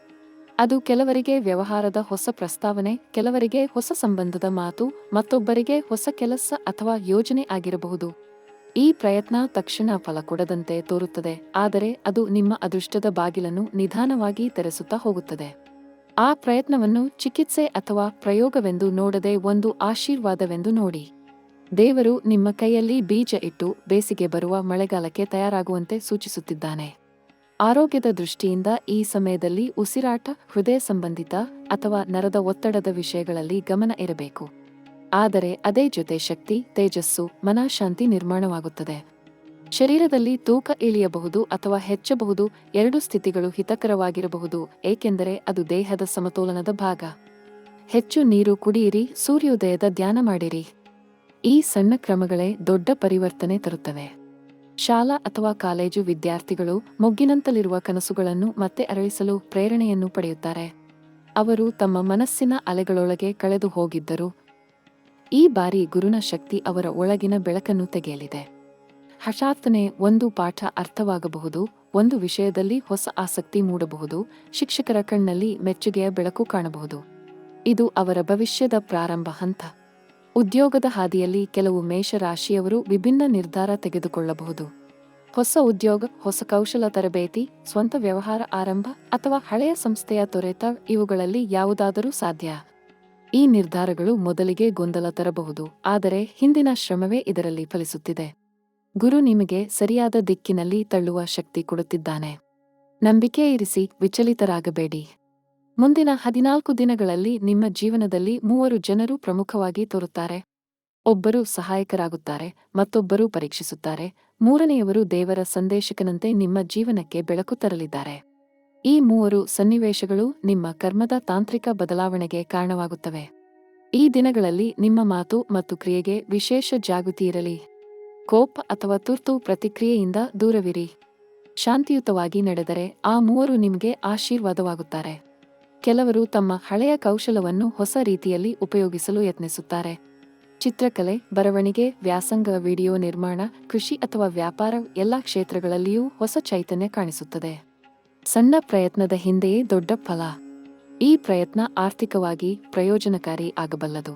ಅದು ಕೆಲವರಿಗೆ ವ್ಯವಹಾರದ ಹೊಸ ಪ್ರಸ್ತಾವನೆ, ಕೆಲವರಿಗೆ ಹೊಸ ಸಂಬಂಧದ ಮಾತು, ಮತ್ತೊಬ್ಬರಿಗೆ ಹೊಸ ಕೆಲಸ ಅಥವಾ ಯೋಜನೆ ಆಗಿರಬಹುದು. ಈ ಪ್ರಯತ್ನ ತಕ್ಷಣ ಫಲ ಕೊಡದಂತೆ ತೋರುತ್ತದೆ, ಆದರೆ ಅದು ನಿಮ್ಮ ಅದೃಷ್ಟದ ಬಾಗಿಲನ್ನು ನಿಧಾನವಾಗಿ ತೆರೆಸುತ್ತಾ ಹೋಗುತ್ತದೆ. ಆ ಪ್ರಯತ್ನವನ್ನು ಚಿಕಿತ್ಸೆ ಅಥವಾ ಪ್ರಯೋಗವೆಂದು ನೋಡದೆ ಒಂದು ಆಶೀರ್ವಾದವೆಂದು ನೋಡಿ. ದೇವರು ನಿಮ್ಮ ಕೈಯಲ್ಲಿ ಬೀಜ ಇಟ್ಟು ಬೇಸಿಗೆ ಬರುವ ಮಳೆಗಾಲಕ್ಕೆ ತಯಾರಾಗುವಂತೆ ಸೂಚಿಸುತ್ತಿದ್ದಾನೆ. ಆರೋಗ್ಯದ ದೃಷ್ಟಿಯಿಂದ ಈ ಸಮಯದಲ್ಲಿ ಉಸಿರಾಟ, ಹೃದಯ ಸಂಬಂಧಿತ ಅಥವಾ ನರದ ಒತ್ತಡದ ವಿಷಯಗಳಲ್ಲಿ ಗಮನ ಇರಬೇಕು. ಆದರೆ ಅದೇ ಜೊತೆ ಶಕ್ತಿ, ತೇಜಸ್ಸು, ಮನಃಶಾಂತಿ ನಿರ್ಮಾಣವಾಗುತ್ತದೆ. ಶರೀರದಲ್ಲಿ ತೂಕ ಇಳಿಯಬಹುದು ಅಥವಾ ಹೆಚ್ಚಬಹುದು. 2 ಸ್ಥಿತಿಗಳು ಹಿತಕರವಾಗಿರಬಹುದು, ಏಕೆಂದರೆ ಅದು ದೇಹದ ಸಮತೋಲನದ ಭಾಗ. ಹೆಚ್ಚು ನೀರು ಕುಡಿಯಿರಿ, ಸೂರ್ಯೋದಯದ ಧ್ಯಾನ ಮಾಡಿರಿ. ಈ ಸಣ್ಣ ಕ್ರಮಗಳೇ ದೊಡ್ಡ ಪರಿವರ್ತನೆ ತರುತ್ತವೆ. ಶಾಲಾ ಅಥವಾ ಕಾಲೇಜು ವಿದ್ಯಾರ್ಥಿಗಳು ಮೊಗ್ಗಿನಂತಲಿರುವ ಕನಸುಗಳನ್ನು ಮತ್ತೆ ಅರಳಿಸಲು ಪ್ರೇರಣೆಯನ್ನು ಪಡೆಯುತ್ತಾರೆ. ಅವರು ತಮ್ಮ ಮನಸ್ಸಿನ ಅಲೆಗಳೊಳಗೆ ಕಳೆದು ಹೋಗಿದ್ದರು. ಈ ಬಾರಿ ಗುರುನ ಶಕ್ತಿ ಅವರ ಒಳಗಿನ ಬೆಳಕನ್ನು ತೆಗೆಯಲಿದೆ. ಹಠಾತ್ತನೆ ಒಂದು ಪಾಠ ಅರ್ಥವಾಗಬಹುದು, ಒಂದು ವಿಷಯದಲ್ಲಿ ಹೊಸ ಆಸಕ್ತಿ ಮೂಡಬಹುದು, ಶಿಕ್ಷಕರ ಕಣ್ಣಲ್ಲಿ ಮೆಚ್ಚುಗೆಯ ಬೆಳಕು ಕಾಣಬಹುದು. ಇದು ಅವರ ಭವಿಷ್ಯದ ಪ್ರಾರಂಭ ಹಂತ. ಉದ್ಯೋಗದ ಹಾದಿಯಲ್ಲಿ ಕೆಲವು ಮೇಷರಾಶಿಯವರು ವಿಭಿನ್ನ ನಿರ್ಧಾರ ತೆಗೆದುಕೊಳ್ಳಬಹುದು. ಹೊಸ ಉದ್ಯೋಗ, ಹೊಸ ಕೌಶಲ ತರಬೇತಿ, ಸ್ವಂತ ವ್ಯವಹಾರ ಆರಂಭ ಅಥವಾ ಹಳೆಯ ಸಂಸ್ಥೆಯ ತೊರೆತ, ಇವುಗಳಲ್ಲಿ ಯಾವುದಾದರೂ ಸಾಧ್ಯ. ಈ ನಿರ್ಧಾರಗಳು ಮೊದಲಿಗೆ ಗೊಂದಲ ತರಬಹುದು, ಆದರೆ ಹಿಂದಿನ ಶ್ರಮವೇ ಇದರಲ್ಲಿ ಫಲಿಸುತ್ತಿದೆ. ಗುರು ನಿಮಗೆ ಸರಿಯಾದ ದಿಕ್ಕಿನಲ್ಲಿ ತಳ್ಳುವ ಶಕ್ತಿ ಕೊಡುತ್ತಿದ್ದಾನೆ. ನಂಬಿಕೆ ಇರಿಸಿ, ವಿಚಲಿತರಾಗಬೇಡಿ. ಮುಂದಿನ 14 ದಿನಗಳಲ್ಲಿ ನಿಮ್ಮ ಜೀವನದಲ್ಲಿ 3 ಜನರು ಪ್ರಮುಖವಾಗಿ ತೋರುತ್ತಾರೆ. ಒಬ್ಬರು ಸಹಾಯಕರಾಗುತ್ತಾರೆ, ಮತ್ತೊಬ್ಬರು ಪರೀಕ್ಷಿಸುತ್ತಾರೆ, ಮೂರನೆಯವರು ದೇವರ ಸಂದೇಶಕನಂತೆ ನಿಮ್ಮ ಜೀವನಕ್ಕೆ ಬೆಳಕು ತರಲಿದ್ದಾರೆ. ಈ 3 ಸನ್ನಿವೇಶಗಳು ನಿಮ್ಮ ಕರ್ಮದ ತಾಂತ್ರಿಕ ಬದಲಾವಣೆಗೆ ಕಾರಣವಾಗುತ್ತವೆ. ಈ ದಿನಗಳಲ್ಲಿ ನಿಮ್ಮ ಮಾತು ಮತ್ತು ಕ್ರಿಯೆಗೆ ವಿಶೇಷ ಜಾಗೃತಿ ಇರಲಿ. ಕೋಪ ಅಥವಾ ತುರ್ತು ಪ್ರತಿಕ್ರಿಯೆಯಿಂದ ದೂರವಿರಿ. ಶಾಂತಿಯುತವಾಗಿ ನಡೆದರೆ ಆ 3 ನಿಮಗೆ ಆಶೀರ್ವಾದವಾಗುತ್ತಾರೆ. ಕೆಲವರು ತಮ್ಮ ಹಳೆಯ ಕೌಶಲವನ್ನು ಹೊಸ ರೀತಿಯಲ್ಲಿ ಉಪಯೋಗಿಸಲು ಯತ್ನಿಸುತ್ತಾರೆ. ಚಿತ್ರಕಲೆ, ಬರವಣಿಗೆ, ವ್ಯಾಸಂಗ, ವಿಡಿಯೋ ನಿರ್ಮಾಣ, ಕೃಷಿ ಅಥವಾ ವ್ಯಾಪಾರ ಎಲ್ಲ ಕ್ಷೇತ್ರಗಳಲ್ಲಿಯೂ ಹೊಸ ಚೈತನ್ಯ ಕಾಣಿಸುತ್ತದೆ. ಸಣ್ಣ ಪ್ರಯತ್ನದ ಹಿಂದೆಯೇ ದೊಡ್ಡ ಫಲ. ಈ ಪ್ರಯತ್ನ ಆರ್ಥಿಕವಾಗಿ ಪ್ರಯೋಜನಕಾರಿ ಆಗಬಲ್ಲದು.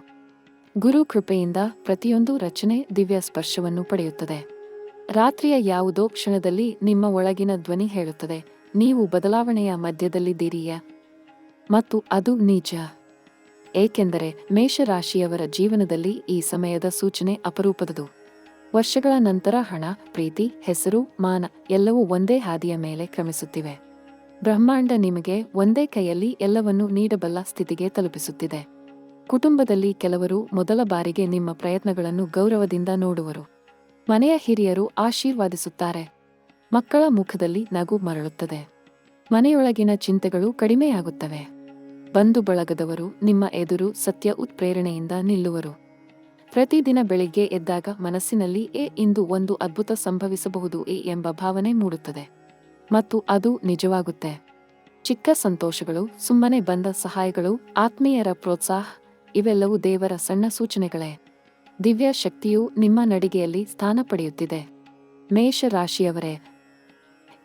ಗುರು ಕೃಪೆಯಿಂದ ಪ್ರತಿಯೊಂದು ರಚನೆ ದಿವ್ಯ ಸ್ಪರ್ಶವನ್ನು ಪಡೆಯುತ್ತದೆ. ರಾತ್ರಿಯ ಯಾವುದೋ ಕ್ಷಣದಲ್ಲಿ ನಿಮ್ಮ ಒಳಗಿನ ಧ್ವನಿ ಹೇಳುತ್ತದೆ, ನೀವು ಬದಲಾವಣೆಯ ಮಧ್ಯದಲ್ಲಿದ್ದೀರಿಯ. ಮತ್ತು ಅದು ನಿಜ. ಏಕೆಂದರೆ ಮೇಷರಾಶಿಯವರ ಜೀವನದಲ್ಲಿ ಈ ಸಮಯದ ಸೂಚನೆ ಅಪರೂಪದದು. ವರ್ಷಗಳ ನಂತರ ಹಣ, ಪ್ರೀತಿ, ಹೆಸರು, ಮಾನ ಎಲ್ಲವೂ ಒಂದೇ ಹಾದಿಯ ಮೇಲೆ ಕ್ರಮಿಸುತ್ತಿವೆ. ಬ್ರಹ್ಮಾಂಡ ನಿಮಗೆ ಒಂದೇ ಕೈಯಲ್ಲಿ ಎಲ್ಲವನ್ನೂ ನೀಡಬಲ್ಲ ಸ್ಥಿತಿಗೆ ತಲುಪಿಸುತ್ತಿದೆ. ಕುಟುಂಬದಲ್ಲಿ ಕೆಲವರು ಮೊದಲ ಬಾರಿಗೆ ನಿಮ್ಮ ಪ್ರಯತ್ನಗಳನ್ನು ಗೌರವದಿಂದ ನೋಡುವರು. ಮನೆಯ ಹಿರಿಯರು ಆಶೀರ್ವಾದಿಸುತ್ತಾರೆ. ಮಕ್ಕಳ ಮುಖದಲ್ಲಿ ನಗು ಮರಳುತ್ತದೆ. ಮನೆಯೊಳಗಿನ ಚಿಂತೆಗಳು ಕಡಿಮೆಯಾಗುತ್ತವೆ. ಬಂಧು ಬಳಗದವರು ನಿಮ್ಮ ಎದುರು ಸತ್ಯ ಉತ್ಪ್ರೇರಣೆಯಿಂದ ನಿಲ್ಲುವರು. ಪ್ರತಿದಿನ ಬೆಳಿಗ್ಗೆ ಎದ್ದಾಗ ಮನಸ್ಸಿನಲ್ಲಿ ಇಂದು ಒಂದು ಅದ್ಭುತ ಸಂಭವಿಸಬಹುದು ಎಂಬ ಭಾವನೆ ಮೂಡುತ್ತದೆ. ಮತ್ತು ಅದು ನಿಜವಾಗುತ್ತೆ. ಚಿಕ್ಕ ಸಂತೋಷಗಳು, ಸುಮ್ಮನೆ ಬಂದ ಸಹಾಯಗಳು, ಆತ್ಮೀಯರ ಪ್ರೋತ್ಸಾಹ ಇವೆಲ್ಲವೂ ದೇವರ ಸಣ್ಣ ಸೂಚನೆಗಳೇ. ದಿವ್ಯ ಶಕ್ತಿಯು ನಿಮ್ಮ ನಡಿಗೆಯಲ್ಲಿ ಸ್ಥಾನ ಪಡೆಯುತ್ತಿದೆ. ಮೇಷ ರಾಶಿಯವರೇ,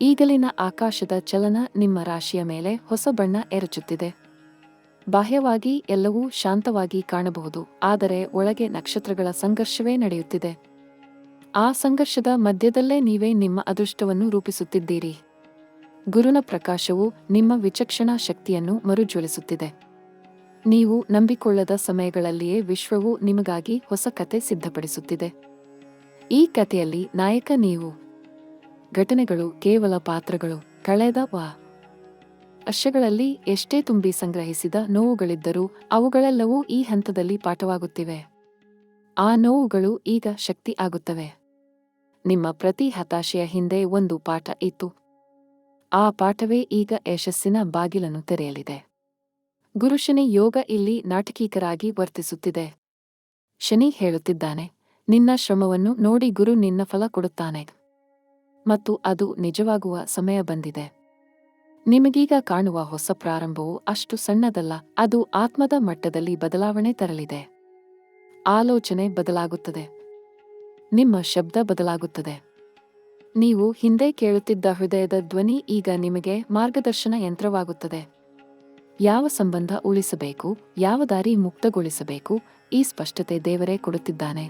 ಈಗಲಿನ ಆಕಾಶದ ಚಲನ ನಿಮ್ಮ ರಾಶಿಯ ಮೇಲೆ ಹೊಸ ಬಣ್ಣ ಎರಚುತ್ತಿದೆ. ಬಾಹ್ಯವಾಗಿ ಎಲ್ಲವೂ ಶಾಂತವಾಗಿ ಕಾಣಬಹುದು, ಆದರೆ ಒಳಗೆ ನಕ್ಷತ್ರಗಳ ಸಂಘರ್ಷವೇ ನಡೆಯುತ್ತಿದೆ. ಆ ಸಂಘರ್ಷದ ಮಧ್ಯದಲ್ಲೇ ನೀವೇ ನಿಮ್ಮ ಅದೃಷ್ಟವನ್ನು ರೂಪಿಸುತ್ತಿದ್ದೀರಿ. ಗುರುನ ಪ್ರಕಾಶವು ನಿಮ್ಮ ವಿಚಕ್ಷಣಾ ಶಕ್ತಿಯನ್ನು ಮರುಜ್ವಲಿಸುತ್ತಿದೆ. ನೀವು ನಂಬಿಕೊಳ್ಳದ ಸಮಯಗಳಲ್ಲಿಯೇ ವಿಶ್ವವು ನಿಮಗಾಗಿ ಹೊಸ ಕತೆ ಸಿದ್ಧಪಡಿಸುತ್ತಿದೆ. ಈ ಕಥೆಯಲ್ಲಿ ನಾಯಕ ನೀವು. ಘಟನೆಗಳು ಕೇವಲ ಪಾತ್ರಗಳು. ಕಳೆದ ವರ್ಷಗಳಲ್ಲಿ ಎಷ್ಟೇ ತುಂಬಿ ಸಂಗ್ರಹಿಸಿದ ನೋವುಗಳಿದ್ದರೂ ಅವುಗಳೆಲ್ಲವೂ ಈ ಹಂತದಲ್ಲಿ ಪಾಠವಾಗುತ್ತಿವೆ. ಆ ನೋವುಗಳು ಈಗ ಶಕ್ತಿ ಆಗುತ್ತವೆ. ನಿಮ್ಮ ಪ್ರತಿ ಹತಾಶೆಯ ಹಿಂದೆ ಒಂದು ಪಾಠ ಇತ್ತು. ಆ ಪಾಠವೇ ಈಗ ಯಶಸ್ಸಿನ ಬಾಗಿಲನ್ನು ತೆರೆಯಲಿದೆ. ಗುರುಶನಿ ಯೋಗ ಇಲ್ಲಿ ನಾಟಕೀಕರಾಗಿ ವರ್ತಿಸುತ್ತಿದೆ. ಶನಿ ಹೇಳುತ್ತಿದ್ದಾನೆ, ನಿನ್ನ ಶ್ರಮವನ್ನು ನೋಡಿ ಗುರು ನಿನ್ನ ಫಲ ಕೊಡುತ್ತಾನೆ. ಮತ್ತು ಅದು ನಿಜವಾಗುವ ಸಮಯ ಬಂದಿದೆ. ನಿಮಗೀಗ ಕಾಣುವ ಹೊಸ ಪ್ರಾರಂಭವು ಅಷ್ಟು ಸಣ್ಣದಲ್ಲ, ಅದು ಆತ್ಮದ ಮಟ್ಟದಲ್ಲಿ ಬದಲಾವಣೆ ತರಲಿದೆ. ಆಲೋಚನೆ ಬದಲಾಗುತ್ತದೆ. ನಿಮ್ಮ ಶಬ್ದ ಬದಲಾಗುತ್ತದೆ. ನೀವು ಹಿಂದೆ ಕೇಳುತ್ತಿದ್ದ ಹೃದಯದ ಧ್ವನಿ ಈಗ ನಿಮಗೆ ಮಾರ್ಗದರ್ಶನ ಯಂತ್ರವಾಗುತ್ತದೆ. ಯಾವ ಸಂಬಂಧ ಉಳಿಸಬೇಕು, ಯಾವ ದಾರಿ ಮುಕ್ತಗೊಳಿಸಬೇಕು, ಈ ಸ್ಪಷ್ಟತೆ ದೇವರೇ ಕೊಡುತ್ತಿದ್ದಾನೆ.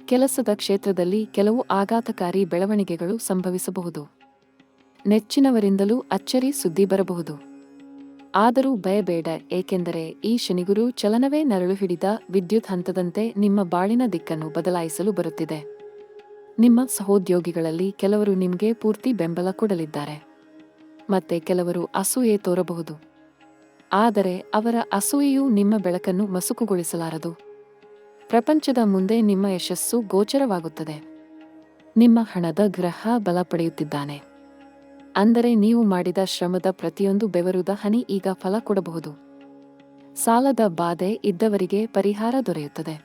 ಕೆಲಸದ ಕ್ಷೇತ್ರದಲ್ಲಿ ಕೆಲವು ಆಘಾತಕಾರಿ ಬೆಳವಣಿಗೆಗಳು ಸಂಭವಿಸಬಹುದು. ನೆಚ್ಚಿನವರಿಂದಲೂ ಅಚ್ಚರಿ ಸುದ್ದಿ ಬರಬಹುದು. ಆದರೂ ಭಯಬೇಡ, ಏಕೆಂದರೆ ಈ ಶನಿಗುರು ಚಲನವೇ ನರಳು ಹಿಡಿದ ವಿದ್ಯುತ್ ಹಂತದಂತೆ ನಿಮ್ಮ ಬಾಳಿನ ದಿಕ್ಕನ್ನು ಬದಲಾಯಿಸಲು ಬರುತ್ತಿದೆ. ನಿಮ್ಮ ಸಹೋದ್ಯೋಗಿಗಳಲ್ಲಿ ಕೆಲವರು ನಿಮಗೆ ಪೂರ್ತಿ ಬೆಂಬಲ ಕೊಡಲಿದ್ದಾರೆ. ಮತ್ತೆ ಕೆಲವರು ಅಸೂಯೆ ತೋರಬಹುದು. ಆದರೆ ಅವರ ಅಸೂಯೆಯು ನಿಮ್ಮ ಬೆಳಕನ್ನು ಮಸುಕುಗೊಳಿಸಲಾರದು. ಪ್ರಪಂಚದ ಮುಂದೆ ನಿಮ್ಮ ಯಶಸ್ಸು ಗೋಚರವಾಗುತ್ತದೆ. ನಿಮ್ಮ ಹಣದ ಗ್ರಹ ಬಲ ಪಡೆಯುತ್ತಿದ್ದಾನೆ. ಅಂದರೆ ನೀವು ಮಾಡಿದ ಶ್ರಮದ ಪ್ರತಿಯೊಂದು ಬೆವರುದ ಹನಿ ಈಗ ಫಲ ಕೊಡಬಹುದು. ಸಾಲದ ಬಾಧೆ ಇದ್ದವರಿಗೆ ಪರಿಹಾರ ದೊರೆಯುತ್ತದೆ.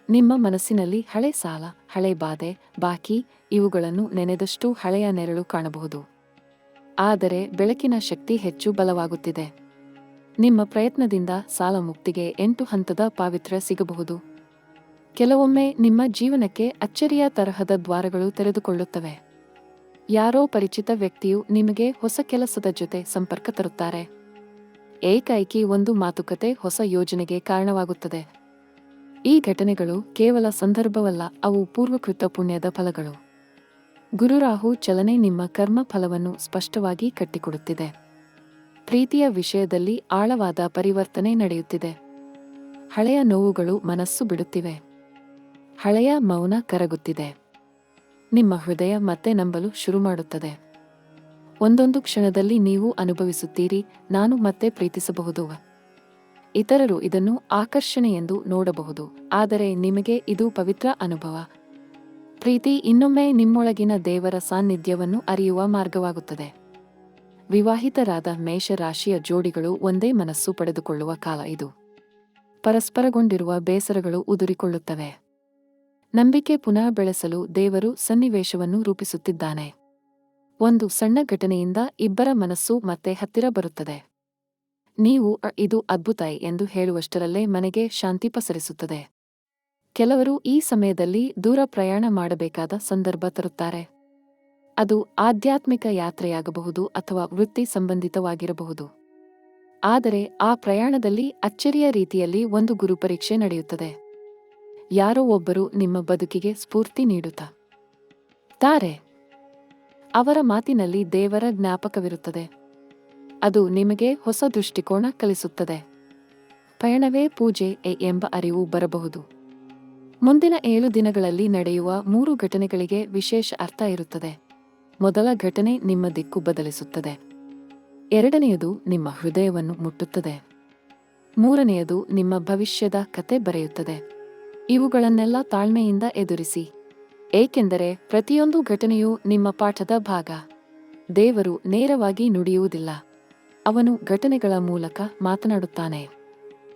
ನಿಮ್ಮ ಮನಸ್ಸಿನಲ್ಲಿ ಹಳೆ ಸಾಲ, ಹಳೆ ಬಾಧೆ, ಬಾಕಿ ಇವುಗಳನ್ನು ನೆನೆದಷ್ಟು ಹಳೆಯ ನೆರಳು ಕಾಣಬಹುದು. ಆದರೆ ಬೆಳಕಿನ ಶಕ್ತಿ ಹೆಚ್ಚು ಬಲವಾಗುತ್ತಿದೆ. ನಿಮ್ಮ ಪ್ರಯತ್ನದಿಂದ ಸಾಲ ಮುಕ್ತಿಗೆ 8 ಹಂತದ ಪಾವಿತ್ರ್ಯ ಸಿಗಬಹುದು. ಕೆಲವೊಮ್ಮೆ ನಿಮ್ಮ ಜೀವನಕ್ಕೆ ಅಚ್ಚರಿಯ ತರಹದ ದ್ವಾರಗಳು ತೆರೆದುಕೊಳ್ಳುತ್ತವೆ. ಯಾರೋ ಪರಿಚಿತ ವ್ಯಕ್ತಿಯು ನಿಮಗೆ ಹೊಸ ಕೆಲಸದ ಜೊತೆ ಸಂಪರ್ಕ ತರುತ್ತಾರೆ. ಏಕಾಏಕಿ ಒಂದು ಮಾತುಕತೆ ಹೊಸ ಯೋಜನೆಗೆ ಕಾರಣವಾಗುತ್ತದೆ. ಈ ಘಟನೆಗಳು ಕೇವಲ ಸಂದರ್ಭವಲ್ಲ, ಅವು ಪೂರ್ವಕೃತ ಪುಣ್ಯದ ಫಲಗಳು. ಗುರುರಾಹು ಚಲನೆ ನಿಮ್ಮ ಕರ್ಮ ಫಲವನ್ನು ಸ್ಪಷ್ಟವಾಗಿ ಕಟ್ಟಿಕೊಡುತ್ತಿದೆ. ಪ್ರೀತಿಯ ವಿಷಯದಲ್ಲಿ ಆಳವಾದ ಪರಿವರ್ತನೆ ನಡೆಯುತ್ತಿದೆ. ಹಳೆಯ ನೋವುಗಳು ಮನಸ್ಸು ಬಿಡುತ್ತಿವೆ. ಹಳೆಯ ಮೌನ ಕರಗುತ್ತಿದೆ. ನಿಮ್ಮ ಹೃದಯ ಮತ್ತೆ ನಂಬಲು ಶುರು ಮಾಡುತ್ತದೆ. ಒಂದೊಂದು ಕ್ಷಣದಲ್ಲಿ ನೀವು ಅನುಭವಿಸುತ್ತೀರಿ, ನಾನು ಮತ್ತೆ ಪ್ರೀತಿಸಬಹುದು. ಇತರರು ಇದನ್ನು ಆಕರ್ಷಣೆ ಎಂದು ನೋಡಬಹುದು, ಆದರೆ ನಿಮಗೆ ಇದು ಪವಿತ್ರ ಅನುಭವ. ಪ್ರೀತಿ ಇನ್ನೊಮ್ಮೆ ನಿಮ್ಮೊಳಗಿನ ದೇವರ ಸಾನ್ನಿಧ್ಯವನ್ನು ಅರಿಯುವ ಮಾರ್ಗವಾಗುತ್ತದೆ. ವಿವಾಹಿತರಾದ ಮೇಷ ರಾಶಿಯ ಜೋಡಿಗಳು ಒಂದೇ ಮನಸ್ಸು ಪಡೆದುಕೊಳ್ಳುವ ಕಾಲ ಇದು. ಪರಸ್ಪರಗೊಂಡಿರುವ ಬೇಸರಗಳು ಉದುರಿಕೊಳ್ಳುತ್ತವೆ. ನಂಬಿಕೆ ಪುನಃ ಬೆಳೆಸಲು ದೇವರು ಸನ್ನಿವೇಶವನ್ನು ರೂಪಿಸುತ್ತಿದ್ದಾನೆ. ಒಂದು ಸಣ್ಣ ಘಟನೆಯಿಂದ ಇಬ್ಬರ ಮನಸ್ಸು ಮತ್ತೆ ಹತ್ತಿರ ಬರುತ್ತದೆ. ನೀವು ಇದು ಅದ್ಭುತ ಎಂದು ಹೇಳುವಷ್ಟರಲ್ಲೇ ಮನೆಗೆ ಶಾಂತಿ ಪಸರಿಸುತ್ತದೆ. ಕೆಲವರು ಈ ಸಮಯದಲ್ಲಿ ದೂರ ಪ್ರಯಾಣ ಮಾಡಬೇಕಾದ ಸಂದರ್ಭ ತರುತ್ತಾರೆ. ಅದು ಆಧ್ಯಾತ್ಮಿಕ ಯಾತ್ರೆಯಾಗಬಹುದು ಅಥವಾ ವೃತ್ತಿ ಸಂಬಂಧಿತವಾಗಿರಬಹುದು. ಆದರೆ ಆ ಪ್ರಯಾಣದಲ್ಲಿ ಅಚ್ಚರಿಯ ರೀತಿಯಲ್ಲಿ ಒಂದು ಗುರುಪರೀಕ್ಷೆ ನಡೆಯುತ್ತದೆ. ಯಾರೋ ಒಬ್ಬರು ನಿಮ್ಮ ಬದುಕಿಗೆ ಸ್ಫೂರ್ತಿ ನೀಡುತ್ತಾರೆ. ಅವರ ಮಾತಿನಲ್ಲಿ ದೇವರ ಜ್ಞಾಪಕವಿರುತ್ತದೆ. ಅದು ನಿಮಗೆ ಹೊಸ ದೃಷ್ಟಿಕೋನ ಕಲಿಸುತ್ತದೆ. ಪಯಣವೇ ಪೂಜೆ ಎಂಬ ಅರಿವು ಬರಬಹುದು. ಮುಂದಿನ 7 ದಿನಗಳಲ್ಲಿ ನಡೆಯುವ 3 ಘಟನೆಗಳಿಗೆ ವಿಶೇಷ ಅರ್ಥ ಇರುತ್ತದೆ. ಮೊದಲ ಘಟನೆ ನಿಮ್ಮ ದಿಕ್ಕು ಬದಲಿಸುತ್ತದೆ. ಎರಡನೆಯದು ನಿಮ್ಮ ಹೃದಯವನ್ನು ಮುಟ್ಟುತ್ತದೆ. ಮೂರನೆಯದು ನಿಮ್ಮ ಭವಿಷ್ಯದ ಕತೆ ಬರೆಯುತ್ತದೆ. ಇವುಗಳನ್ನೆಲ್ಲ ತಾಳ್ಮೆಯಿಂದ ಎದುರಿಸಿ, ಏಕೆಂದರೆ ಪ್ರತಿಯೊಂದು ಘಟನೆಯೂ ನಿಮ್ಮ ಪಾಠದ ಭಾಗ. ದೇವರು ನೇರವಾಗಿ ನುಡಿಯುವುದಿಲ್ಲ. ಅವನು ಘಟನೆಗಳ ಮೂಲಕ ಮಾತನಾಡುತ್ತಾನೆ.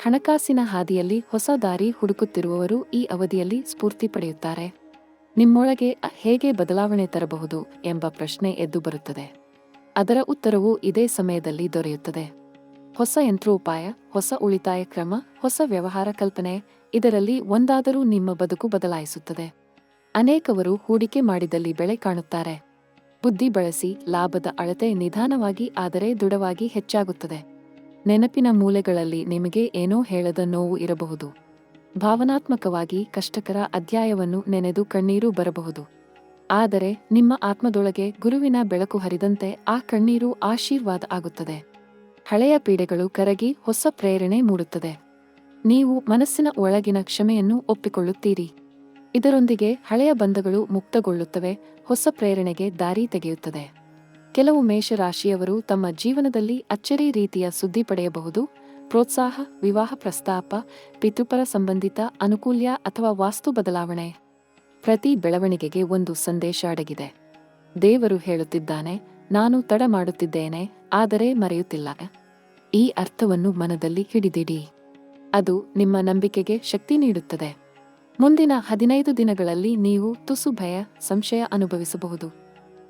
ಹಣಕಾಸಿನ ಹಾದಿಯಲ್ಲಿ ಹೊಸ ದಾರಿ ಹುಡುಕುತ್ತಿರುವವರು ಈ ಅವಧಿಯಲ್ಲಿ ಸ್ಫೂರ್ತಿ ಪಡೆಯುತ್ತಾರೆ. ನಿಮ್ಮೊಳಗೆ ಹೇಗೆ ಬದಲಾವಣೆ ತರಬಹುದು ಎಂಬ ಪ್ರಶ್ನೆ ಎದ್ದು ಬರುತ್ತದೆ. ಅದರ ಉತ್ತರವು ಇದೇ ಸಮಯದಲ್ಲಿ ದೊರೆಯುತ್ತದೆ. ಹೊಸ ಯಂತ್ರೋಪಾಯ, ಹೊಸ ಉಳಿತಾಯ ಕ್ರಮ, ಹೊಸ ವ್ಯವಹಾರ ಕಲ್ಪನೆ, ಇದರಲ್ಲಿ ಒಂದಾದರೂ ನಿಮ್ಮ ಬದುಕು ಬದಲಾಯಿಸುತ್ತದೆ. ಅನೇಕವರು ಹೂಡಿಕೆ ಮಾಡಿದಲ್ಲಿ ಬೆಳೆ ಕಾಣುತ್ತಾರೆ. ಬುದ್ಧಿ ಬಳಸಿ ಲಾಭದ ಅಳತೆ ನಿಧಾನವಾಗಿ ಆದರೆ ದೃಢವಾಗಿ ಹೆಚ್ಚಾಗುತ್ತದೆ. ನೆನಪಿನ ಮೂಲೆಗಳಲ್ಲಿ ನಿಮಗೆ ಏನೋ ಹೇಳದ ನೋವು ಇರಬಹುದು. ಭಾವನಾತ್ಮಕವಾಗಿ ಕಷ್ಟಕರ ಅಧ್ಯಾಯವನ್ನು ನೆನೆದು ಕಣ್ಣೀರು ಬರಬಹುದು. ಆದರೆ ನಿಮ್ಮ ಆತ್ಮದೊಳಗೆ ಗುರುವಿನ ಬೆಳಕು ಹರಿದಂತೆ ಆ ಕಣ್ಣೀರು ಆಶೀರ್ವಾದ ಆಗುತ್ತದೆ. ಹಳೆಯ ಪೀಡೆಗಳು ಕರಗಿ ಹೊಸ ಪ್ರೇರಣೆ ಮೂಡುತ್ತದೆ. ನೀವು ಮನಸ್ಸಿನ ಒಳಗಿನ ಕ್ಷಮೆಯನ್ನು ಒಪ್ಪಿಕೊಳ್ಳುತ್ತೀರಿ. ಇದರೊಂದಿಗೆ ಹಳೆಯ ಬಂಧಗಳು ಮುಕ್ತಗೊಳ್ಳುತ್ತವೆ, ಹೊಸ ಪ್ರೇರಣೆಗೆ ದಾರಿ ತೆಗೆಯುತ್ತದೆ. ಕೆಲವು ಮೇಷರಾಶಿಯವರು ತಮ್ಮ ಜೀವನದಲ್ಲಿ ಅಚ್ಚರಿ ರೀತಿಯ ಸುದ್ದಿ ಪಡೆಯಬಹುದು. ಪ್ರೋತ್ಸಾಹ, ವಿವಾಹ ಪ್ರಸ್ತಾಪ, ಪಿತೃಪರ ಸಂಬಂಧಿತ ಅನುಕೂಲ್ಯ ಅಥವಾ ವಾಸ್ತು ಬದಲಾವಣೆ. ಪ್ರತಿ ಬೆಳವಣಿಗೆಗೆ ಒಂದು ಸಂದೇಶ ಅಡಗಿದೆ. ದೇವರು ಹೇಳುತ್ತಿದ್ದಾನೆ, ನಾನು ತಡ ಮಾಡುತ್ತಿದ್ದೇನೆ, ಆದರೆ ಮರೆಯುತ್ತಿಲ್ಲ. ಈ ಅರ್ಥವನ್ನು ಮನದಲ್ಲಿ ಹಿಡಿದಿಡಿ. ಅದು ನಿಮ್ಮ ನಂಬಿಕೆಗೆ ಶಕ್ತಿ ನೀಡುತ್ತದೆ. ಮುಂದಿನ 15 ದಿನಗಳಲ್ಲಿ ನೀವು ತುಸು ಭಯ, ಸಂಶಯ ಅನುಭವಿಸಬಹುದು.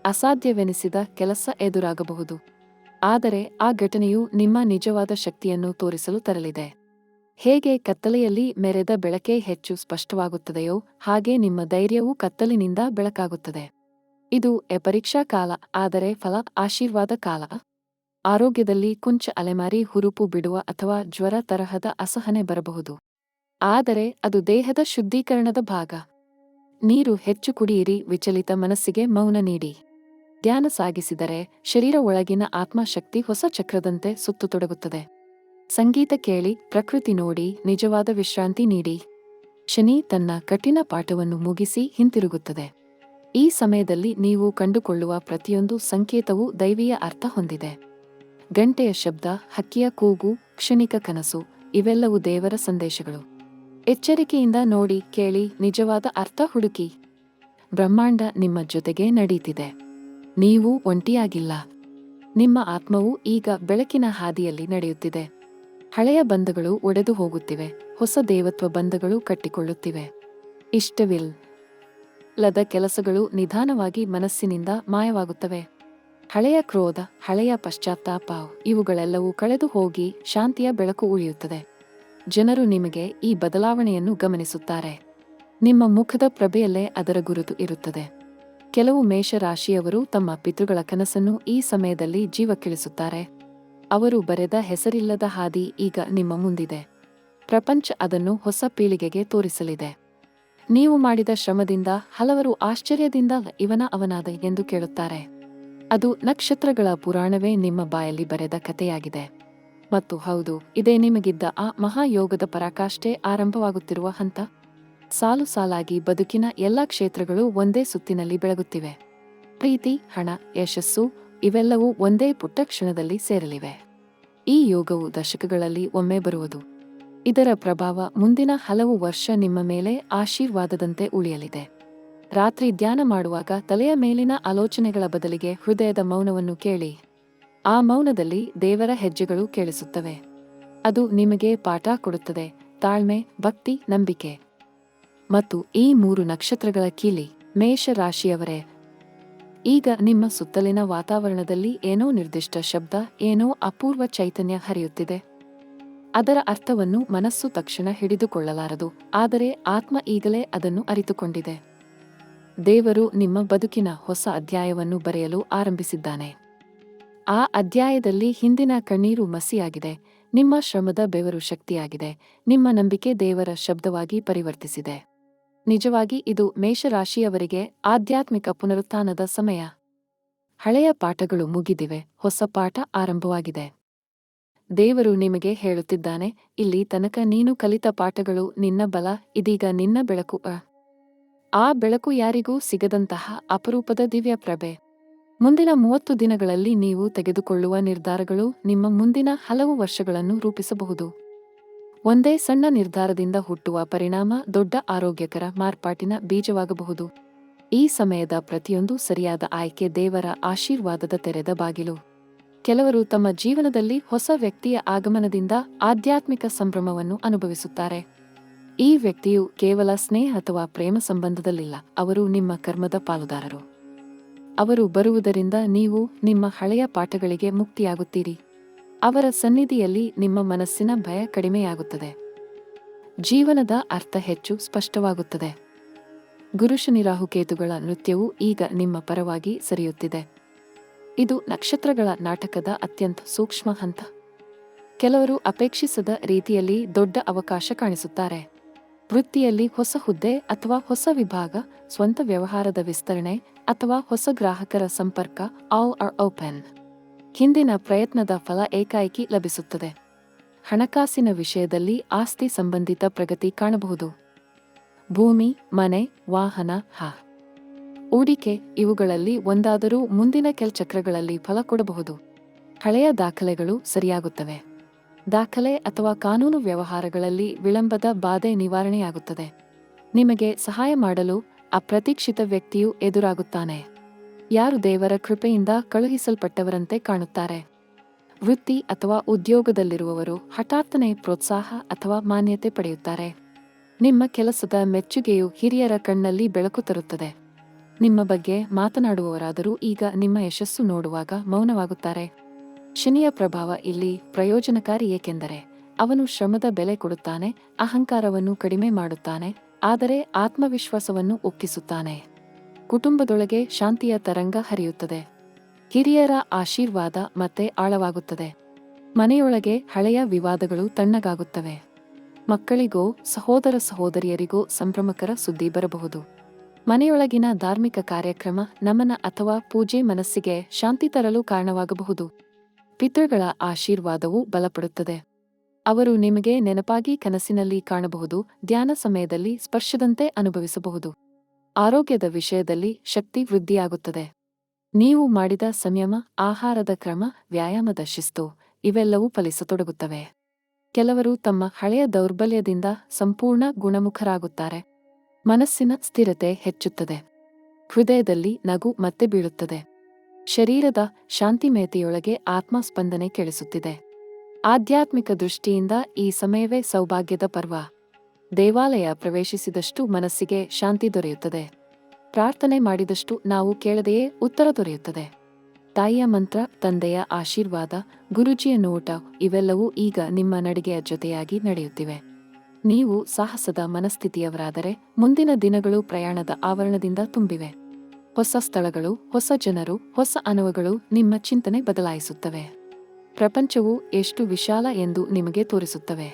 ಅಸಾಧ್ಯವೆನಿಸಿದ ಕೆಲಸ ಎದುರಾಗಬಹುದು. ಆದರೆ ಆ ಘಟನೆಯು ನಿಮ್ಮ ನಿಜವಾದ ಶಕ್ತಿಯನ್ನು ತೋರಿಸಲು ತರಲಿದೆ. ಹೇಗೆ ಕತ್ತಲೆಯಲ್ಲಿ ಮೆರೆದ ಬೆಳಕೆ ಹೆಚ್ಚು ಸ್ಪಷ್ಟವಾಗುತ್ತದೆಯೋ ಹಾಗೆ ನಿಮ್ಮ ಧೈರ್ಯವು ಕತ್ತಲಿನಿಂದ ಬೆಳಕಾಗುತ್ತದೆ. ಇದು ಪರೀಕ್ಷಾ ಕಾಲ, ಆದರೆ ಫಲ ಆಶೀರ್ವಾದ ಕಾಲ. ಆರೋಗ್ಯದಲ್ಲಿ ಕೊಂಚ ಅಲೆಮಾರಿ ಹುರುಪು ಬಿಡುವ ಅಥವಾ ಜ್ವರ ತರಹದ ಅಸಹನೆ ಬರಬಹುದು. ಆದರೆ ಅದು ದೇಹದ ಶುದ್ಧೀಕರಣದ ಭಾಗ. ನೀರು ಹೆಚ್ಚು ಕುಡಿಯಿರಿ, ವಿಚಲಿತ ಮನಸ್ಸಿಗೆ ಮೌನ ನೀಡಿ. ಧ್ಯಾನ ಸಾಗಿಸಿದರೆ ಶರೀರ ಒಳಗಿನ ಆತ್ಮಶಕ್ತಿ ಹೊಸ ಚಕ್ರದಂತೆ ಸುತ್ತತೊಡಗುತ್ತದೆ. ಸಂಗೀತ ಕೇಳಿ, ಪ್ರಕೃತಿ ನೋಡಿ, ನಿಜವಾದ ವಿಶ್ರಾಂತಿ ನೀಡಿ. ಶನಿ ತನ್ನ ಕಠಿಣ ಪಾಠವನ್ನು ಮುಗಿಸಿ ಹಿಂತಿರುಗುತ್ತದೆ. ಈ ಸಮಯದಲ್ಲಿ ನೀವು ಕಂಡುಕೊಳ್ಳುವ ಪ್ರತಿಯೊಂದು ಸಂಕೇತವೂ ದೈವೀಯ ಅರ್ಥ ಹೊಂದಿದೆ. ಗಂಟೆಯ ಶಬ್ದ, ಹಕ್ಕಿಯ ಕೂಗು, ಕ್ಷಣಿಕ ಕನಸು, ಇವೆಲ್ಲವೂ ದೇವರ ಸಂದೇಶಗಳು. ಎಚ್ಚರಿಕೆಯಿಂದ ನೋಡಿ, ಕೇಳಿ, ನಿಜವಾದ ಅರ್ಥ ಹುಡುಕಿ. ಬ್ರಹ್ಮಾಂಡ ನಿಮ್ಮ ಜೊತೆಗೆ ನಡೀತಿದೆ. ನೀವು ಒಂಟಿಯಾಗಿಲ್ಲ. ನಿಮ್ಮ ಆತ್ಮವು ಈಗ ಬೆಳಕಿನ ಹಾದಿಯಲ್ಲಿ ನಡೆಯುತ್ತಿದೆ. ಹಳೆಯ ಬಂಧಗಳು ಒಡೆದು ಹೋಗುತ್ತಿವೆ, ಹೊಸ ದೇವತ್ವ ಬಂಧಗಳು ಕಟ್ಟಿಕೊಳ್ಳುತ್ತಿವೆ. ಇಷ್ಟವಿಲ್ಲದ ಕೆಲಸಗಳು ನಿಧಾನವಾಗಿ ಮನಸ್ಸಿನಿಂದ ಮಾಯವಾಗುತ್ತವೆ. ಹಳೆಯ ಕ್ರೋಧ, ಹಳೆಯ ಪಶ್ಚಾತ್ತಾಪ, ಇವುಗಳೆಲ್ಲವೂ ಕಳೆದು ಹೋಗಿ ಶಾಂತಿಯ ಬೆಳಕು ಉಳಿಯುತ್ತದೆ. ಜನರು ನಿಮಗೆ ಈ ಬದಲಾವಣೆಯನ್ನು ಗಮನಿಸುತ್ತಾರೆ. ನಿಮ್ಮ ಮುಖದ ಪ್ರಭೆಯಲ್ಲೇ ಅದರ ಗುರುತು ಇರುತ್ತದೆ. ಕೆಲವು ಮೇಷರಾಶಿಯವರು ತಮ್ಮ ಪಿತೃಗಳ ಕನಸನ್ನು ಈ ಸಮಯದಲ್ಲಿ ಜೀವಕ್ಕಿಳಿಸುತ್ತಾರೆ. ಅವರು ಬರೆದ ಹೆಸರಿಲ್ಲದ ಹಾದಿ ಈಗ ನಿಮ್ಮ ಮುಂದಿದೆ. ಪ್ರಪಂಚ ಅದನ್ನು ಹೊಸ ಪೀಳಿಗೆಗೆ ತೋರಿಸಲಿದೆ. ನೀವು ಮಾಡಿದ ಶ್ರಮದಿಂದ ಹಲವರು ಆಶ್ಚರ್ಯದಿಂದ ಅವನಾದ ಎಂದು ಕೇಳುತ್ತಾರೆ. ಅದು ನಕ್ಷತ್ರಗಳ ಪುರಾಣವೇ ನಿಮ್ಮ ಬಾಯಲ್ಲಿ ಬರೆದ ಕಥೆಯಾಗಿದೆ. ಮತ್ತು ಹೌದು, ಇದೇ ನಿಮಗಿದ್ದ ಆ ಮಹಾಯೋಗದ ಪರಾಕಾಷ್ಠೆ ಆರಂಭವಾಗುತ್ತಿರುವ ಹಂತ. ಸಾಲು ಸಾಲಾಗಿ ಬದುಕಿನ ಎಲ್ಲಾ ಕ್ಷೇತ್ರಗಳು ಒಂದೇ ಸುತ್ತಿನಲ್ಲಿ ಬೆಳಗುತ್ತಿವೆ. ಪ್ರೀತಿ, ಹಣ, ಯಶಸ್ಸು, ಇವೆಲ್ಲವೂ ಒಂದೇ ಪುಟ್ಟ ಕ್ಷಣದಲ್ಲಿ ಸೇರಲಿವೆ. ಈ ಯೋಗವು ದಶಕಗಳಲ್ಲಿ ಒಮ್ಮೆ ಬರುವುದು. ಇದರ ಪ್ರಭಾವ ಮುಂದಿನ ಹಲವು ವರ್ಷ ನಿಮ್ಮ ಮೇಲೆ ಆಶೀರ್ವಾದದಂತೆ ಉಳಿಯಲಿದೆ. ರಾತ್ರಿ ಧ್ಯಾನ ಮಾಡುವಾಗ ತಲೆಯ ಮೇಲಿನ ಆಲೋಚನೆಗಳ ಬದಲಿಗೆ ಹೃದಯದ ಮೌನವನ್ನು ಕೇಳಿ. ಆ ಮೌನದಲ್ಲಿ ದೇವರ ಹೆಜ್ಜೆಗಳು ಕೇಳಿಸುತ್ತವೆ. ಅದು ನಿಮಗೆ ಪಾಠ ಕೊಡುತ್ತದೆ: ತಾಳ್ಮೆ, ಭಕ್ತಿ, ನಂಬಿಕೆ. ಮತ್ತು ಈ 3 ನಕ್ಷತ್ರಗಳ ಕೀಲಿ, ಮೇಷ ರಾಶಿಯವರೇ, ಈಗ ನಿಮ್ಮ ಸುತ್ತಲಿನ ವಾತಾವರಣದಲ್ಲಿ ಏನೋ ನಿರ್ದಿಷ್ಟ ಶಬ್ದ, ಏನೋ ಅಪೂರ್ವ ಚೈತನ್ಯ ಹರಿಯುತ್ತಿದೆ. ಅದರ ಅರ್ಥವನ್ನು ಮನಸ್ಸು ತಕ್ಷಣ ಹಿಡಿದುಕೊಳ್ಳಲಾರದು, ಆದರೆ ಆತ್ಮ ಈಗಲೇ ಅದನ್ನು ಅರಿತುಕೊಂಡಿದೆ. ದೇವರು ನಿಮ್ಮ ಬದುಕಿನ ಹೊಸ ಅಧ್ಯಾಯವನ್ನು ಬರೆಯಲು ಆರಂಭಿಸಿದ್ದಾನೆ. ಆ ಅಧ್ಯಾಯದಲ್ಲಿ ಹಿಂದಿನ ಕಣ್ಣೀರು ಮಸಿಯಾಗಿದೆ, ನಿಮ್ಮ ಶ್ರಮದ ಬೆವರು ಶಕ್ತಿಯಾಗಿದೆ, ನಿಮ್ಮ ನಂಬಿಕೆ ದೇವರ ಶಬ್ದವಾಗಿ ಪರಿವರ್ತಿಸಿದೆ. ನಿಜವಾಗಿ ಇದು ಮೇಷರಾಶಿಯವರಿಗೆ ಆಧ್ಯಾತ್ಮಿಕ ಪುನರುತ್ಥಾನದ ಸಮಯ. ಹಳೆಯ ಪಾಠಗಳು ಮುಗಿದಿವೆ, ಹೊಸ ಪಾಠ ಆರಂಭವಾಗಿದೆ. ದೇವರು ನಿಮಗೆ ಹೇಳುತ್ತಿದ್ದಾನೆ, ಇಲ್ಲಿ ತನಕ ನೀನು ಕಲಿತ ಪಾಠಗಳು ನಿನ್ನ ಬಲ, ಇದೀಗ ನಿನ್ನ ಬೆಳಕು. ಆ ಬೆಳಕು ಯಾರಿಗೂ ಸಿಗದಂತಹ ಅಪರೂಪದ ದಿವ್ಯ ಪ್ರಭೆ. ಮುಂದಿನ 30 ದಿನಗಳಲ್ಲಿ ನೀವು ತೆಗೆದುಕೊಳ್ಳುವ ನಿರ್ಧಾರಗಳು ನಿಮ್ಮ ಮುಂದಿನ ಹಲವು ವರ್ಷಗಳನ್ನು ರೂಪಿಸಬಹುದು. ಒಂದೇ ಸಣ್ಣ ನಿರ್ಧಾರದಿಂದ ಹುಟ್ಟುವ ಪರಿಣಾಮ ದೊಡ್ಡ ಆರೋಗ್ಯಕರ ಮಾರ್ಪಾಟಿನ ಬೀಜವಾಗಬಹುದು. ಈ ಸಮಯದ ಪ್ರತಿಯೊಂದು ಸರಿಯಾದ ಆಯ್ಕೆ ದೇವರ ಆಶೀರ್ವಾದದ ತೆರೆದ ಬಾಗಿಲು. ಕೆಲವರು ತಮ್ಮ ಜೀವನದಲ್ಲಿ ಹೊಸ ವ್ಯಕ್ತಿಯ ಆಗಮನದಿಂದ ಆಧ್ಯಾತ್ಮಿಕ ಸಂಭ್ರಮವನ್ನು ಅನುಭವಿಸುತ್ತಾರೆ. ಈ ವ್ಯಕ್ತಿಯು ಕೇವಲ ಸ್ನೇಹ ಅಥವಾ ಪ್ರೇಮ ಸಂಬಂಧದಲ್ಲಿಲ್ಲ, ಅವರು ನಿಮ್ಮ ಕರ್ಮದ ಪಾಲುದಾರರು. ಅವರು ಬರುವುದರಿಂದ ನೀವು ನಿಮ್ಮ ಹಳೆಯ ಪಾಠಗಳಿಗೆ ಮುಕ್ತಿಯಾಗುತ್ತೀರಿ. ಅವರ ಸನ್ನಿಧಿಯಲ್ಲಿ ನಿಮ್ಮ ಮನಸ್ಸಿನ ಭಯ ಕಡಿಮೆಯಾಗುತ್ತದೆ. ಜೀವನದ ಅರ್ಥ ಹೆಚ್ಚು ಸ್ಪಷ್ಟವಾಗುತ್ತದೆ. ಗುರುಶನಿ ರಾಹುಕೇತುಗಳ ನೃತ್ಯವು ಈಗ ನಿಮ್ಮ ಪರವಾಗಿ ಸರಿಯುತ್ತಿದೆ. ಇದು ನಕ್ಷತ್ರಗಳ ನಾಟಕದ ಅತ್ಯಂತ ಸೂಕ್ಷ್ಮ ಹಂತ. ಕೆಲವರು ಅಪೇಕ್ಷಿಸದ ರೀತಿಯಲ್ಲಿ ದೊಡ್ಡ ಅವಕಾಶ ಕಾಣಿಸುತ್ತಾರೆ. ವೃತ್ತಿಯಲ್ಲಿ ಹೊಸ ಹುದ್ದೆ ಅಥವಾ ಹೊಸ ವಿಭಾಗ, ಸ್ವಂತ ವ್ಯವಹಾರದ ವಿಸ್ತರಣೆ ಅಥವಾ ಹೊಸ ಗ್ರಾಹಕರ ಸಂಪರ್ಕ, ಆಲ್ ಆರ್ ಓಪನ್. ಹಿಂದಿನ ಪ್ರಯತ್ನದ ಫಲ ಏಕಾಏಕಿ ಲಭಿಸುತ್ತದೆ. ಹಣಕಾಸಿನ ವಿಷಯದಲ್ಲಿ ಆಸ್ತಿ ಸಂಬಂಧಿತ ಪ್ರಗತಿ ಕಾಣಬಹುದು. ಭೂಮಿ, ಮನೆ, ವಾಹನ, ಹೂಡಿಕೆ ಇವುಗಳಲ್ಲಿ ಒಂದಾದರೂ ಮುಂದಿನ ಚಕ್ರಗಳಲ್ಲಿ ಫಲ ಕೊಡಬಹುದು. ಹಳೆಯ ದಾಖಲೆಗಳು ಸರಿಯಾಗುತ್ತವೆ. ದಾಖಲೆ ಅಥವಾ ಕಾನೂನು ವ್ಯವಹಾರಗಳಲ್ಲಿ ವಿಳಂಬದ ಬಾಧೆ ನಿವಾರಣೆಯಾಗುತ್ತದೆ. ನಿಮಗೆ ಸಹಾಯ ಮಾಡಲು ಅಪ್ರತೀಕ್ಷಿತ ವ್ಯಕ್ತಿಯು ಎದುರಾಗುತ್ತಾನೆ. ಯಾರು ದೇವರ ಕೃಪೆಯಿಂದ ಕಳುಹಿಸಲ್ಪಟ್ಟವರಂತೆ ಕಾಣುತ್ತಾರೆ. ವೃತ್ತಿ ಅಥವಾ ಉದ್ಯೋಗದಲ್ಲಿರುವವರು ಹಠಾತ್ತನೆ ಪ್ರೋತ್ಸಾಹ ಅಥವಾ ಮಾನ್ಯತೆ ಪಡೆಯುತ್ತಾರೆ. ನಿಮ್ಮ ಕೆಲಸದ ಮೆಚ್ಚುಗೆಯು ಹಿರಿಯರ ಕಣ್ಣಲ್ಲಿ ಬೆಳಕು ತರುತ್ತದೆ. ನಿಮ್ಮ ಬಗ್ಗೆ ಮಾತನಾಡುವವರಾದರೂ ಈಗ ನಿಮ್ಮ ಯಶಸ್ಸು ನೋಡುವಾಗ ಮೌನವಾಗುತ್ತಾರೆ. ಶನಿಯ ಪ್ರಭಾವ ಇಲ್ಲಿ ಪ್ರಯೋಜನಕಾರಿ, ಏಕೆಂದರೆ ಅವನು ಶ್ರಮದ ಬೆಲೆ ಕೊಡುತ್ತಾನೆ, ಅಹಂಕಾರವನ್ನು ಕಡಿಮೆ ಮಾಡುತ್ತಾನೆ, ಆದರೆ ಆತ್ಮವಿಶ್ವಾಸವನ್ನು ಒಕ್ಕಿಸುತ್ತಾನೆ. ಕುಟುಂಬದೊಳಗೆ ಶಾಂತಿಯ ತರಂಗ ಹರಿಯುತ್ತದೆ. ಹಿರಿಯರ ಆಶೀರ್ವಾದ ಮತ್ತೆ ಆಳವಾಗುತ್ತದೆ. ಮನೆಯೊಳಗೆ ಹಳೆಯ ವಿವಾದಗಳು ತಣ್ಣಗಾಗುತ್ತವೆ. ಮಕ್ಕಳಿಗೋ ಸಹೋದರ ಸಹೋದರಿಯರಿಗೋ ಸಂಭ್ರಮಕರ ಸುದ್ದಿ ಬರಬಹುದು. ಮನೆಯೊಳಗಿನ ಧಾರ್ಮಿಕ ಕಾರ್ಯಕ್ರಮ, ನಮನ ಅಥವಾ ಪೂಜೆ ಮನಸ್ಸಿಗೆ ಶಾಂತಿ ತರಲು ಕಾರಣವಾಗಬಹುದು. ಪಿತೃಗಳ ಆಶೀರ್ವಾದವು ಬಲಪಡುತ್ತದೆ. ಅವರು ನಿಮಗೆ ನೆನಪಾಗಿ ಕನಸಿನಲ್ಲಿ ಕಾಣಬಹುದು, ಧ್ಯಾನ ಸಮಯದಲ್ಲಿ ಸ್ಪರ್ಶದಂತೆ ಅನುಭವಿಸಬಹುದು. ಆರೋಗ್ಯದ ವಿಷಯದಲ್ಲಿ ಶಕ್ತಿ ವೃದ್ಧಿಯಾಗುತ್ತದೆ. ನೀವು ಮಾಡಿದ ಸಂಯಮ, ಆಹಾರದ ಕ್ರಮ, ವ್ಯಾಯಾಮದ ಶಿಸ್ತು ಇವೆಲ್ಲವೂ ಫಲಿಸತೊಡಗುತ್ತವೆ. ಕೆಲವರು ತಮ್ಮ ಹಳೆಯ ದೌರ್ಬಲ್ಯದಿಂದ ಸಂಪೂರ್ಣ ಗುಣಮುಖರಾಗುತ್ತಾರೆ. ಮನಸ್ಸಿನ ಸ್ಥಿರತೆ ಹೆಚ್ಚುತ್ತದೆ. ಹೃದಯದಲ್ಲಿ ನಗು ಮತ್ತೆ ಬೀಳುತ್ತದೆ. ಶರೀರದ ಶಾಂತಿಮೇತೆಯೊಳಗೆ ಆತ್ಮಸ್ಪಂದನೆ ಕೆಳಿಸುತ್ತಿದೆ. ಆಧ್ಯಾತ್ಮಿಕ ದೃಷ್ಟಿಯಿಂದ ಈ ಸಮಯವೇ ಸೌಭಾಗ್ಯದ ಪರ್ವ. ದೇವಾಲಯ ಪ್ರವೇಶಿಸಿದಷ್ಟು ಮನಸ್ಸಿಗೆ ಶಾಂತಿ ದೊರೆಯುತ್ತದೆ. ಪ್ರಾರ್ಥನೆ ಮಾಡಿದಷ್ಟು ನಾವು ಕೇಳದೆಯೇ ಉತ್ತರ ದೊರೆಯುತ್ತದೆ. ತಾಯಿಯ ಮಂತ್ರ, ತಂದೆಯ ಆಶೀರ್ವಾದ, ಗುರೂಜಿಯ ನೋಟ ಇವೆಲ್ಲವೂ ಈಗ ನಿಮ್ಮ ನಡಿಗೆಯ ಜೊತೆಯಾಗಿ ನಡೆಯುತ್ತಿವೆ. ನೀವು ಸಾಹಸದ ಮನಸ್ಥಿತಿಯವರಾದರೆ ಮುಂದಿನ ದಿನಗಳು ಪ್ರಯಾಣದ ಆವರಣದಿಂದ ತುಂಬಿವೆ. ಹೊಸ ಸ್ಥಳಗಳು, ಹೊಸ ಜನರು, ಹೊಸ ಅನುಭವಗಳು ನಿಮ್ಮ ಚಿಂತನೆ ಬದಲಾಯಿಸುತ್ತವೆ. ಪ್ರಪಂಚವು ಎಷ್ಟು ವಿಶಾಲ ಎಂದು ನಿಮಗೆ ತೋರಿಸುತ್ತವೆ.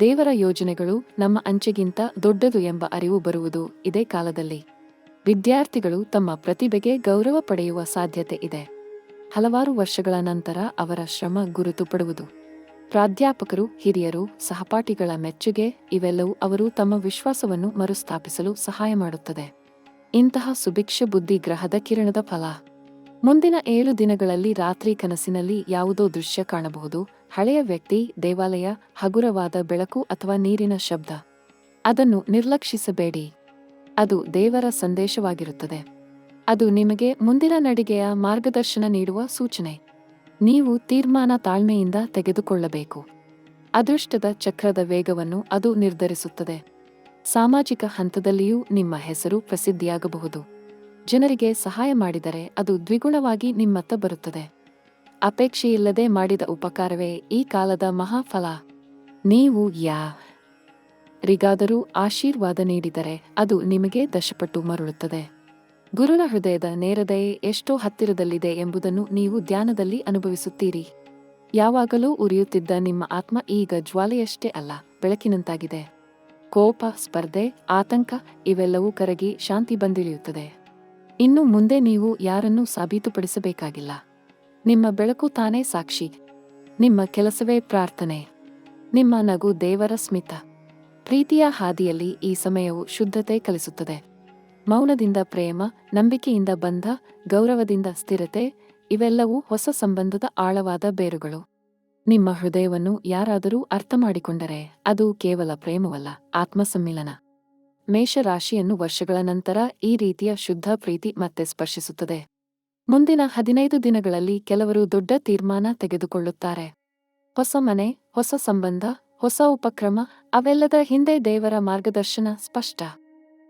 ದೇವರ ಯೋಜನೆಗಳು ನಮ್ಮ ಅಂಚೆಗಿಂತ ದೊಡ್ಡದು ಎಂಬ ಅರಿವು ಬರುವುದು ಇದೇ ಕಾಲದಲ್ಲಿ. ವಿದ್ಯಾರ್ಥಿಗಳು ತಮ್ಮ ಪ್ರತಿಭೆಗೆ ಗೌರವ ಪಡೆಯುವ ಸಾಧ್ಯತೆ ಇದೆ. ಹಲವಾರು ವರ್ಷಗಳ ನಂತರ ಅವರ ಶ್ರಮ ಗುರುತು ಪಡುವುದು. ಪ್ರಾಧ್ಯಾಪಕರು, ಹಿರಿಯರು, ಸಹಪಾಠಿಗಳ ಮೆಚ್ಚುಗೆ ಇವೆಲ್ಲವೂ ಅವರು ತಮ್ಮ ವಿಶ್ವಾಸವನ್ನು ಮರುಸ್ಥಾಪಿಸಲು ಸಹಾಯ ಮಾಡುತ್ತದೆ. ಇಂತಹ ಸುಭಿಕ್ಷ ಬುದ್ಧಿ ಗ್ರಹದ ಕಿರಣದ ಫಲ. ಮುಂದಿನ 7 ದಿನಗಳಲ್ಲಿ ರಾತ್ರಿ ಕನಸಿನಲ್ಲಿ ಯಾವುದೋ ದೃಶ್ಯ ಕಾಣಬಹುದು. ಹಳೆಯ ವ್ಯಕ್ತಿ, ದೇವಾಲಯ, ಹಗುರವಾದ ಬೆಳಕು ಅಥವಾ ನೀರಿನ ಶಬ್ದ. ಅದನ್ನು ನಿರ್ಲಕ್ಷಿಸಬೇಡಿ. ಅದು ದೇವರ ಸಂದೇಶವಾಗಿರುತ್ತದೆ. ಅದು ನಿಮಗೆ ಮುಂದಿನ ನಡಿಗೆಯ ಮಾರ್ಗದರ್ಶನ ನೀಡುವ ಸೂಚನೆ. ನೀವು ತೀರ್ಮಾನ ತಾಳ್ಮೆಯಿಂದ ತೆಗೆದುಕೊಳ್ಳಬೇಕು. ಅದೃಷ್ಟದ ಚಕ್ರದ ವೇಗವನ್ನು ಅದು ನಿರ್ಧರಿಸುತ್ತದೆ. ಸಾಮಾಜಿಕ ಹಂತದಲ್ಲಿಯೂ ನಿಮ್ಮ ಹೆಸರು ಪ್ರಸಿದ್ಧಿಯಾಗಬಹುದು. ಜನರಿಗೆ ಸಹಾಯ ಮಾಡಿದರೆ ಅದು ದ್ವಿಗುಣವಾಗಿ ನಿಮ್ಮತ್ತ ಬರುತ್ತದೆ. ಅಪೇಕ್ಷೆಯಿಲ್ಲದೆ ಮಾಡಿದ ಉಪಕಾರವೇ ಈ ಕಾಲದ ಮಹಾಫಲ. ನೀವು ಯಾರಿಗಾದರೂ ಆಶೀರ್ವಾದ ನೀಡಿದರೆ ಅದು ನಿಮಗೆ ದಶಪಟ್ಟು ಮರಳುತ್ತದೆ. ಗುರುನ ಹೃದಯದ ನೇರದಯೆ ಎಷ್ಟೋ ಹತ್ತಿರದಲ್ಲಿದೆ ಎಂಬುದನ್ನು ನೀವು ಧ್ಯಾನದಲ್ಲಿ ಅನುಭವಿಸುತ್ತೀರಿ. ಯಾವಾಗಲೂ ಉರಿಯುತ್ತಿದ್ದ ನಿಮ್ಮ ಆತ್ಮ ಈಗ ಜ್ವಾಲೆಯಷ್ಟೇ ಅಲ್ಲ, ಬೆಳಕಿನಂತಾಗಿದೆ. ಕೋಪ, ಸ್ಪರ್ಧೆ, ಆತಂಕ ಇವೆಲ್ಲವೂ ಕರಗಿ ಶಾಂತಿ ಬಂದಿಳಿಯುತ್ತದೆ. ಇನ್ನು ಮುಂದೆ ನೀವು ಯಾರನ್ನೂ ಸಾಬೀತುಪಡಿಸಬೇಕಾಗಿಲ್ಲ. ನಿಮ್ಮ ಬೆಳಕು ತಾನೇ ಸಾಕ್ಷಿ. ನಿಮ್ಮ ಕೆಲಸವೇ ಪ್ರಾರ್ಥನೆ. ನಿಮ್ಮ ನಗು ದೇವರ ಸ್ಮಿತ. ಪ್ರೀತಿಯ ಹಾದಿಯಲ್ಲಿ ಈ ಸಮಯವು ಶುದ್ಧತೆ ಕಲಿಸುತ್ತದೆ. ಮೌನದಿಂದ ಪ್ರೇಮ, ನಂಬಿಕೆಯಿಂದ ಬಂಧ, ಗೌರವದಿಂದ ಸ್ಥಿರತೆ ಇವೆಲ್ಲವೂ ಹೊಸ ಸಂಬಂಧದ ಆಳವಾದ ಬೇರುಗಳು. ನಿಮ್ಮ ಹೃದಯವನ್ನು ಯಾರಾದರೂ ಅರ್ಥ ಮಾಡಿಕೊಂಡರೆ ಅದು ಕೇವಲ ಪ್ರೇಮವಲ್ಲ, ಆತ್ಮಸಮ್ಮಿಲನ. ಮೇಷರಾಶಿಯನ್ನು ವರ್ಷಗಳ ನಂತರ ಈ ರೀತಿಯ ಶುದ್ಧ ಪ್ರೀತಿ ಮತ್ತೆ ಸ್ಪರ್ಶಿಸುತ್ತದೆ. ಮುಂದಿನ 15 ದಿನಗಳಲ್ಲಿ ಕೆಲವರು ದೊಡ್ಡ ತೀರ್ಮಾನ ತೆಗೆದುಕೊಳ್ಳುತ್ತಾರೆ. ಹೊಸ ಮನೆ, ಹೊಸ ಸಂಬಂಧ, ಹೊಸ ಉಪಕ್ರಮ, ಅವೆಲ್ಲದ ಹಿಂದೆ ದೇವರ ಮಾರ್ಗದರ್ಶನ ಸ್ಪಷ್ಟ.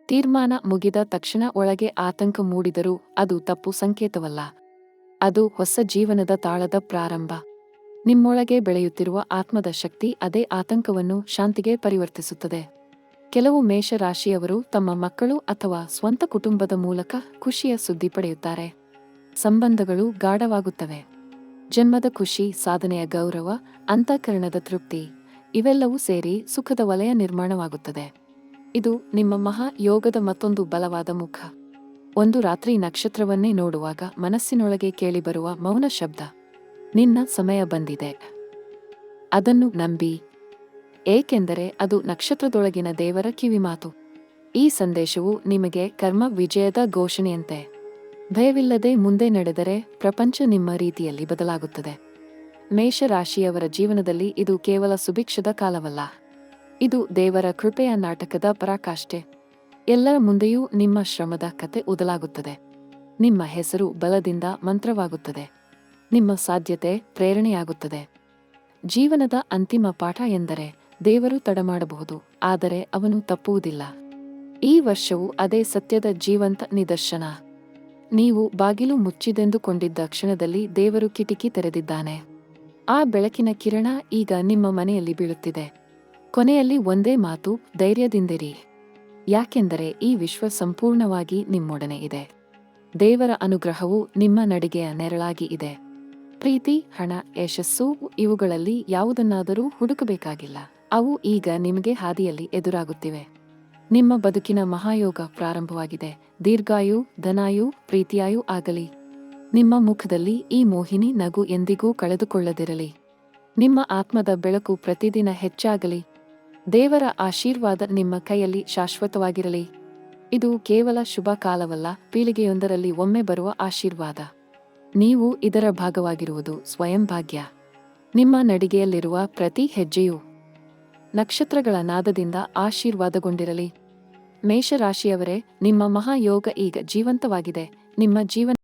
ತೀರ್ಮಾನ ಮುಗಿದ ತಕ್ಷಣ ಒಳಗೆ ಆತಂಕ ಮೂಡಿದರೂ ಅದು ತಪ್ಪು ಸಂಕೇತವಲ್ಲ. ಅದು ಹೊಸ ಜೀವನದ ತಾಳದ ಪ್ರಾರಂಭ. ನಿಮ್ಮೊಳಗೆ ಬೆಳೆಯುತ್ತಿರುವ ಆತ್ಮದ ಶಕ್ತಿ ಅದೇ ಆತಂಕವನ್ನು ಶಾಂತಿಗೆ ಪರಿವರ್ತಿಸುತ್ತದೆ. ಕೆಲವು ಮೇಷರಾಶಿಯವರು ತಮ್ಮ ಮಕ್ಕಳು ಅಥವಾ ಸ್ವಂತ ಕುಟುಂಬದ ಮೂಲಕ ಖುಷಿಯ ಸುದ್ದಿ ಪಡೆಯುತ್ತಾರೆ. ಸಂಬಂಧಗಳು ಗಾಢವಾಗುತ್ತವೆ. ಜನ್ಮದ ಖುಷಿ, ಸಾಧನೆಯ ಗೌರವ, ಅಂತಃಕರಣದ ತೃಪ್ತಿ ಇವೆಲ್ಲವೂ ಸೇರಿ ಸುಖದ ವಲಯ ನಿರ್ಮಾಣವಾಗುತ್ತದೆ. ಇದು ನಿಮ್ಮ ಮಹಾ ಯೋಗದ ಮತ್ತೊಂದು ಬಲವಾದ ಮುಖ. ಒಂದು ರಾತ್ರಿ ನಕ್ಷತ್ರವನ್ನೇ ನೋಡುವಾಗ ಮನಸ್ಸಿನೊಳಗೆ ಕೇಳಿಬರುವ ಮೌನ ಶಬ್ದ, ನಿನ್ನ ಸಮಯ ಬಂದಿದೆ. ಅದನ್ನು ನಂಬಿ, ಏಕೆಂದರೆ ಅದು ನಕ್ಷತ್ರದೊಳಗಿನ ದೇವರ ಕಿವಿಮಾತು. ಈ ಸಂದೇಶವು ನಿಮಗೆ ಕರ್ಮ ವಿಜಯದ ಘೋಷಣೆಯಂತೆ. ಭಯವಿಲ್ಲದೆ ಮುಂದೆ ನಡೆದರೆ ಪ್ರಪಂಚ ನಿಮ್ಮ ರೀತಿಯಲ್ಲಿ ಬದಲಾಗುತ್ತದೆ. ಮೇಷರಾಶಿಯವರ ಜೀವನದಲ್ಲಿ ಇದು ಕೇವಲ ಸುಭಿಕ್ಷದ ಕಾಲವಲ್ಲ. ಇದು ದೇವರ ಕೃಪೆಯ ನಾಟಕದ ಪರಾಕಾಷ್ಠೆ. ಎಲ್ಲರ ಮುಂದೆಯೂ ನಿಮ್ಮ ಶ್ರಮದ ಕತೆ ಓದಲಾಗುತ್ತದೆ. ನಿಮ್ಮ ಹೆಸರು ಬಲದಿಂದ ಮಂತ್ರವಾಗುತ್ತದೆ. ನಿಮ್ಮ ಸಾಧ್ಯತೆ ಪ್ರೇರಣೆಯಾಗುತ್ತದೆ. ಜೀವನದ ಅಂತಿಮ ಪಾಠ ಎಂದರೆ ದೇವರು ತಡಮಾಡಬಹುದು, ಆದರೆ ಅವನು ತಪ್ಪುವುದಿಲ್ಲ. ಈ ವರ್ಷವು ಅದೇ ಸತ್ಯದ ಜೀವಂತ ನಿದರ್ಶನ. ನೀವು ಬಾಗಿಲು ಮುಚ್ಚಿದೆಂದುಕೊಂಡಿದ್ದ ಕ್ಷಣದಲ್ಲಿ ದೇವರು ಕಿಟಿಕಿ ತೆರೆದಿದ್ದಾನೆ. ಆ ಬೆಳಕಿನ ಕಿರಣ ಈಗ ನಿಮ್ಮ ಮನೆಯಲ್ಲಿ ಬೀಳುತ್ತಿದೆ. ಕೊನೆಯಲ್ಲಿ ಒಂದೇ ಮಾತು, ಧೈರ್ಯದಿಂದಿರಿ. ಯಾಕೆಂದರೆ ಈ ವಿಶ್ವ ಸಂಪೂರ್ಣವಾಗಿ ನಿಮ್ಮೊಡನೆ ಇದೆ. ದೇವರ ಅನುಗ್ರಹವು ನಿಮ್ಮ ನಡಿಗೆಯ ನೆರಳಾಗಿ ಇದೆ. ಪ್ರೀತಿ, ಹಣ, ಯಶಸ್ಸು ಇವುಗಳಲ್ಲಿ ಯಾವುದನ್ನಾದರೂ ಹುಡುಕಬೇಕಾಗಿಲ್ಲ. ಅವು ಈಗ ನಿಮಗೆ ಹಾದಿಯಲ್ಲಿ ಎದುರಾಗುತ್ತಿವೆ. ನಿಮ್ಮ ಬದುಕಿನ ಮಹಾಯೋಗ ಪ್ರಾರಂಭವಾಗಿದೆ. ದೀರ್ಘಾಯು, ಧನಾಯು, ಪ್ರೀತಿಯಾಯು ಆಗಲಿ. ನಿಮ್ಮ ಮುಖದಲ್ಲಿ ಈ ಮೋಹಿನಿ ನಗು ಎಂದಿಗೂ ಕಳೆದುಕೊಳ್ಳದಿರಲಿ. ನಿಮ್ಮ ಆತ್ಮದ ಬೆಳಕು ಪ್ರತಿದಿನ ಹೆಚ್ಚಾಗಲಿ. ದೇವರ ಆಶೀರ್ವಾದ ನಿಮ್ಮ ಕೈಯಲ್ಲಿ ಶಾಶ್ವತವಾಗಿರಲಿ. ಇದು ಕೇವಲ ಶುಭ ಕಾಲವಲ್ಲ, ಪೀಳಿಗೆಯೊಂದರಲ್ಲಿ ಒಮ್ಮೆ ಬರುವ ಆಶೀರ್ವಾದ. ನೀವು ಇದರ ಭಾಗವಾಗಿರುವುದು ಸ್ವಯಂ ಭಾಗ್ಯ. ನಿಮ್ಮ ನಡಿಗೆಯಲ್ಲಿರುವ ಪ್ರತಿ ಹೆಜ್ಜೆಯೂ ನಕ್ಷತ್ರಗಳ ನಾದದಿಂದ ಆಶೀರ್ವಾದಗೊಂಡಿರಲಿ. ಮೇಷರಾಶಿಯವರೇ, ನಿಮ್ಮ ಮಹಾಯೋಗ ಈಗ ಜೀವಂತವಾಗಿದೆ. ನಿಮ್ಮ ಜೀವನ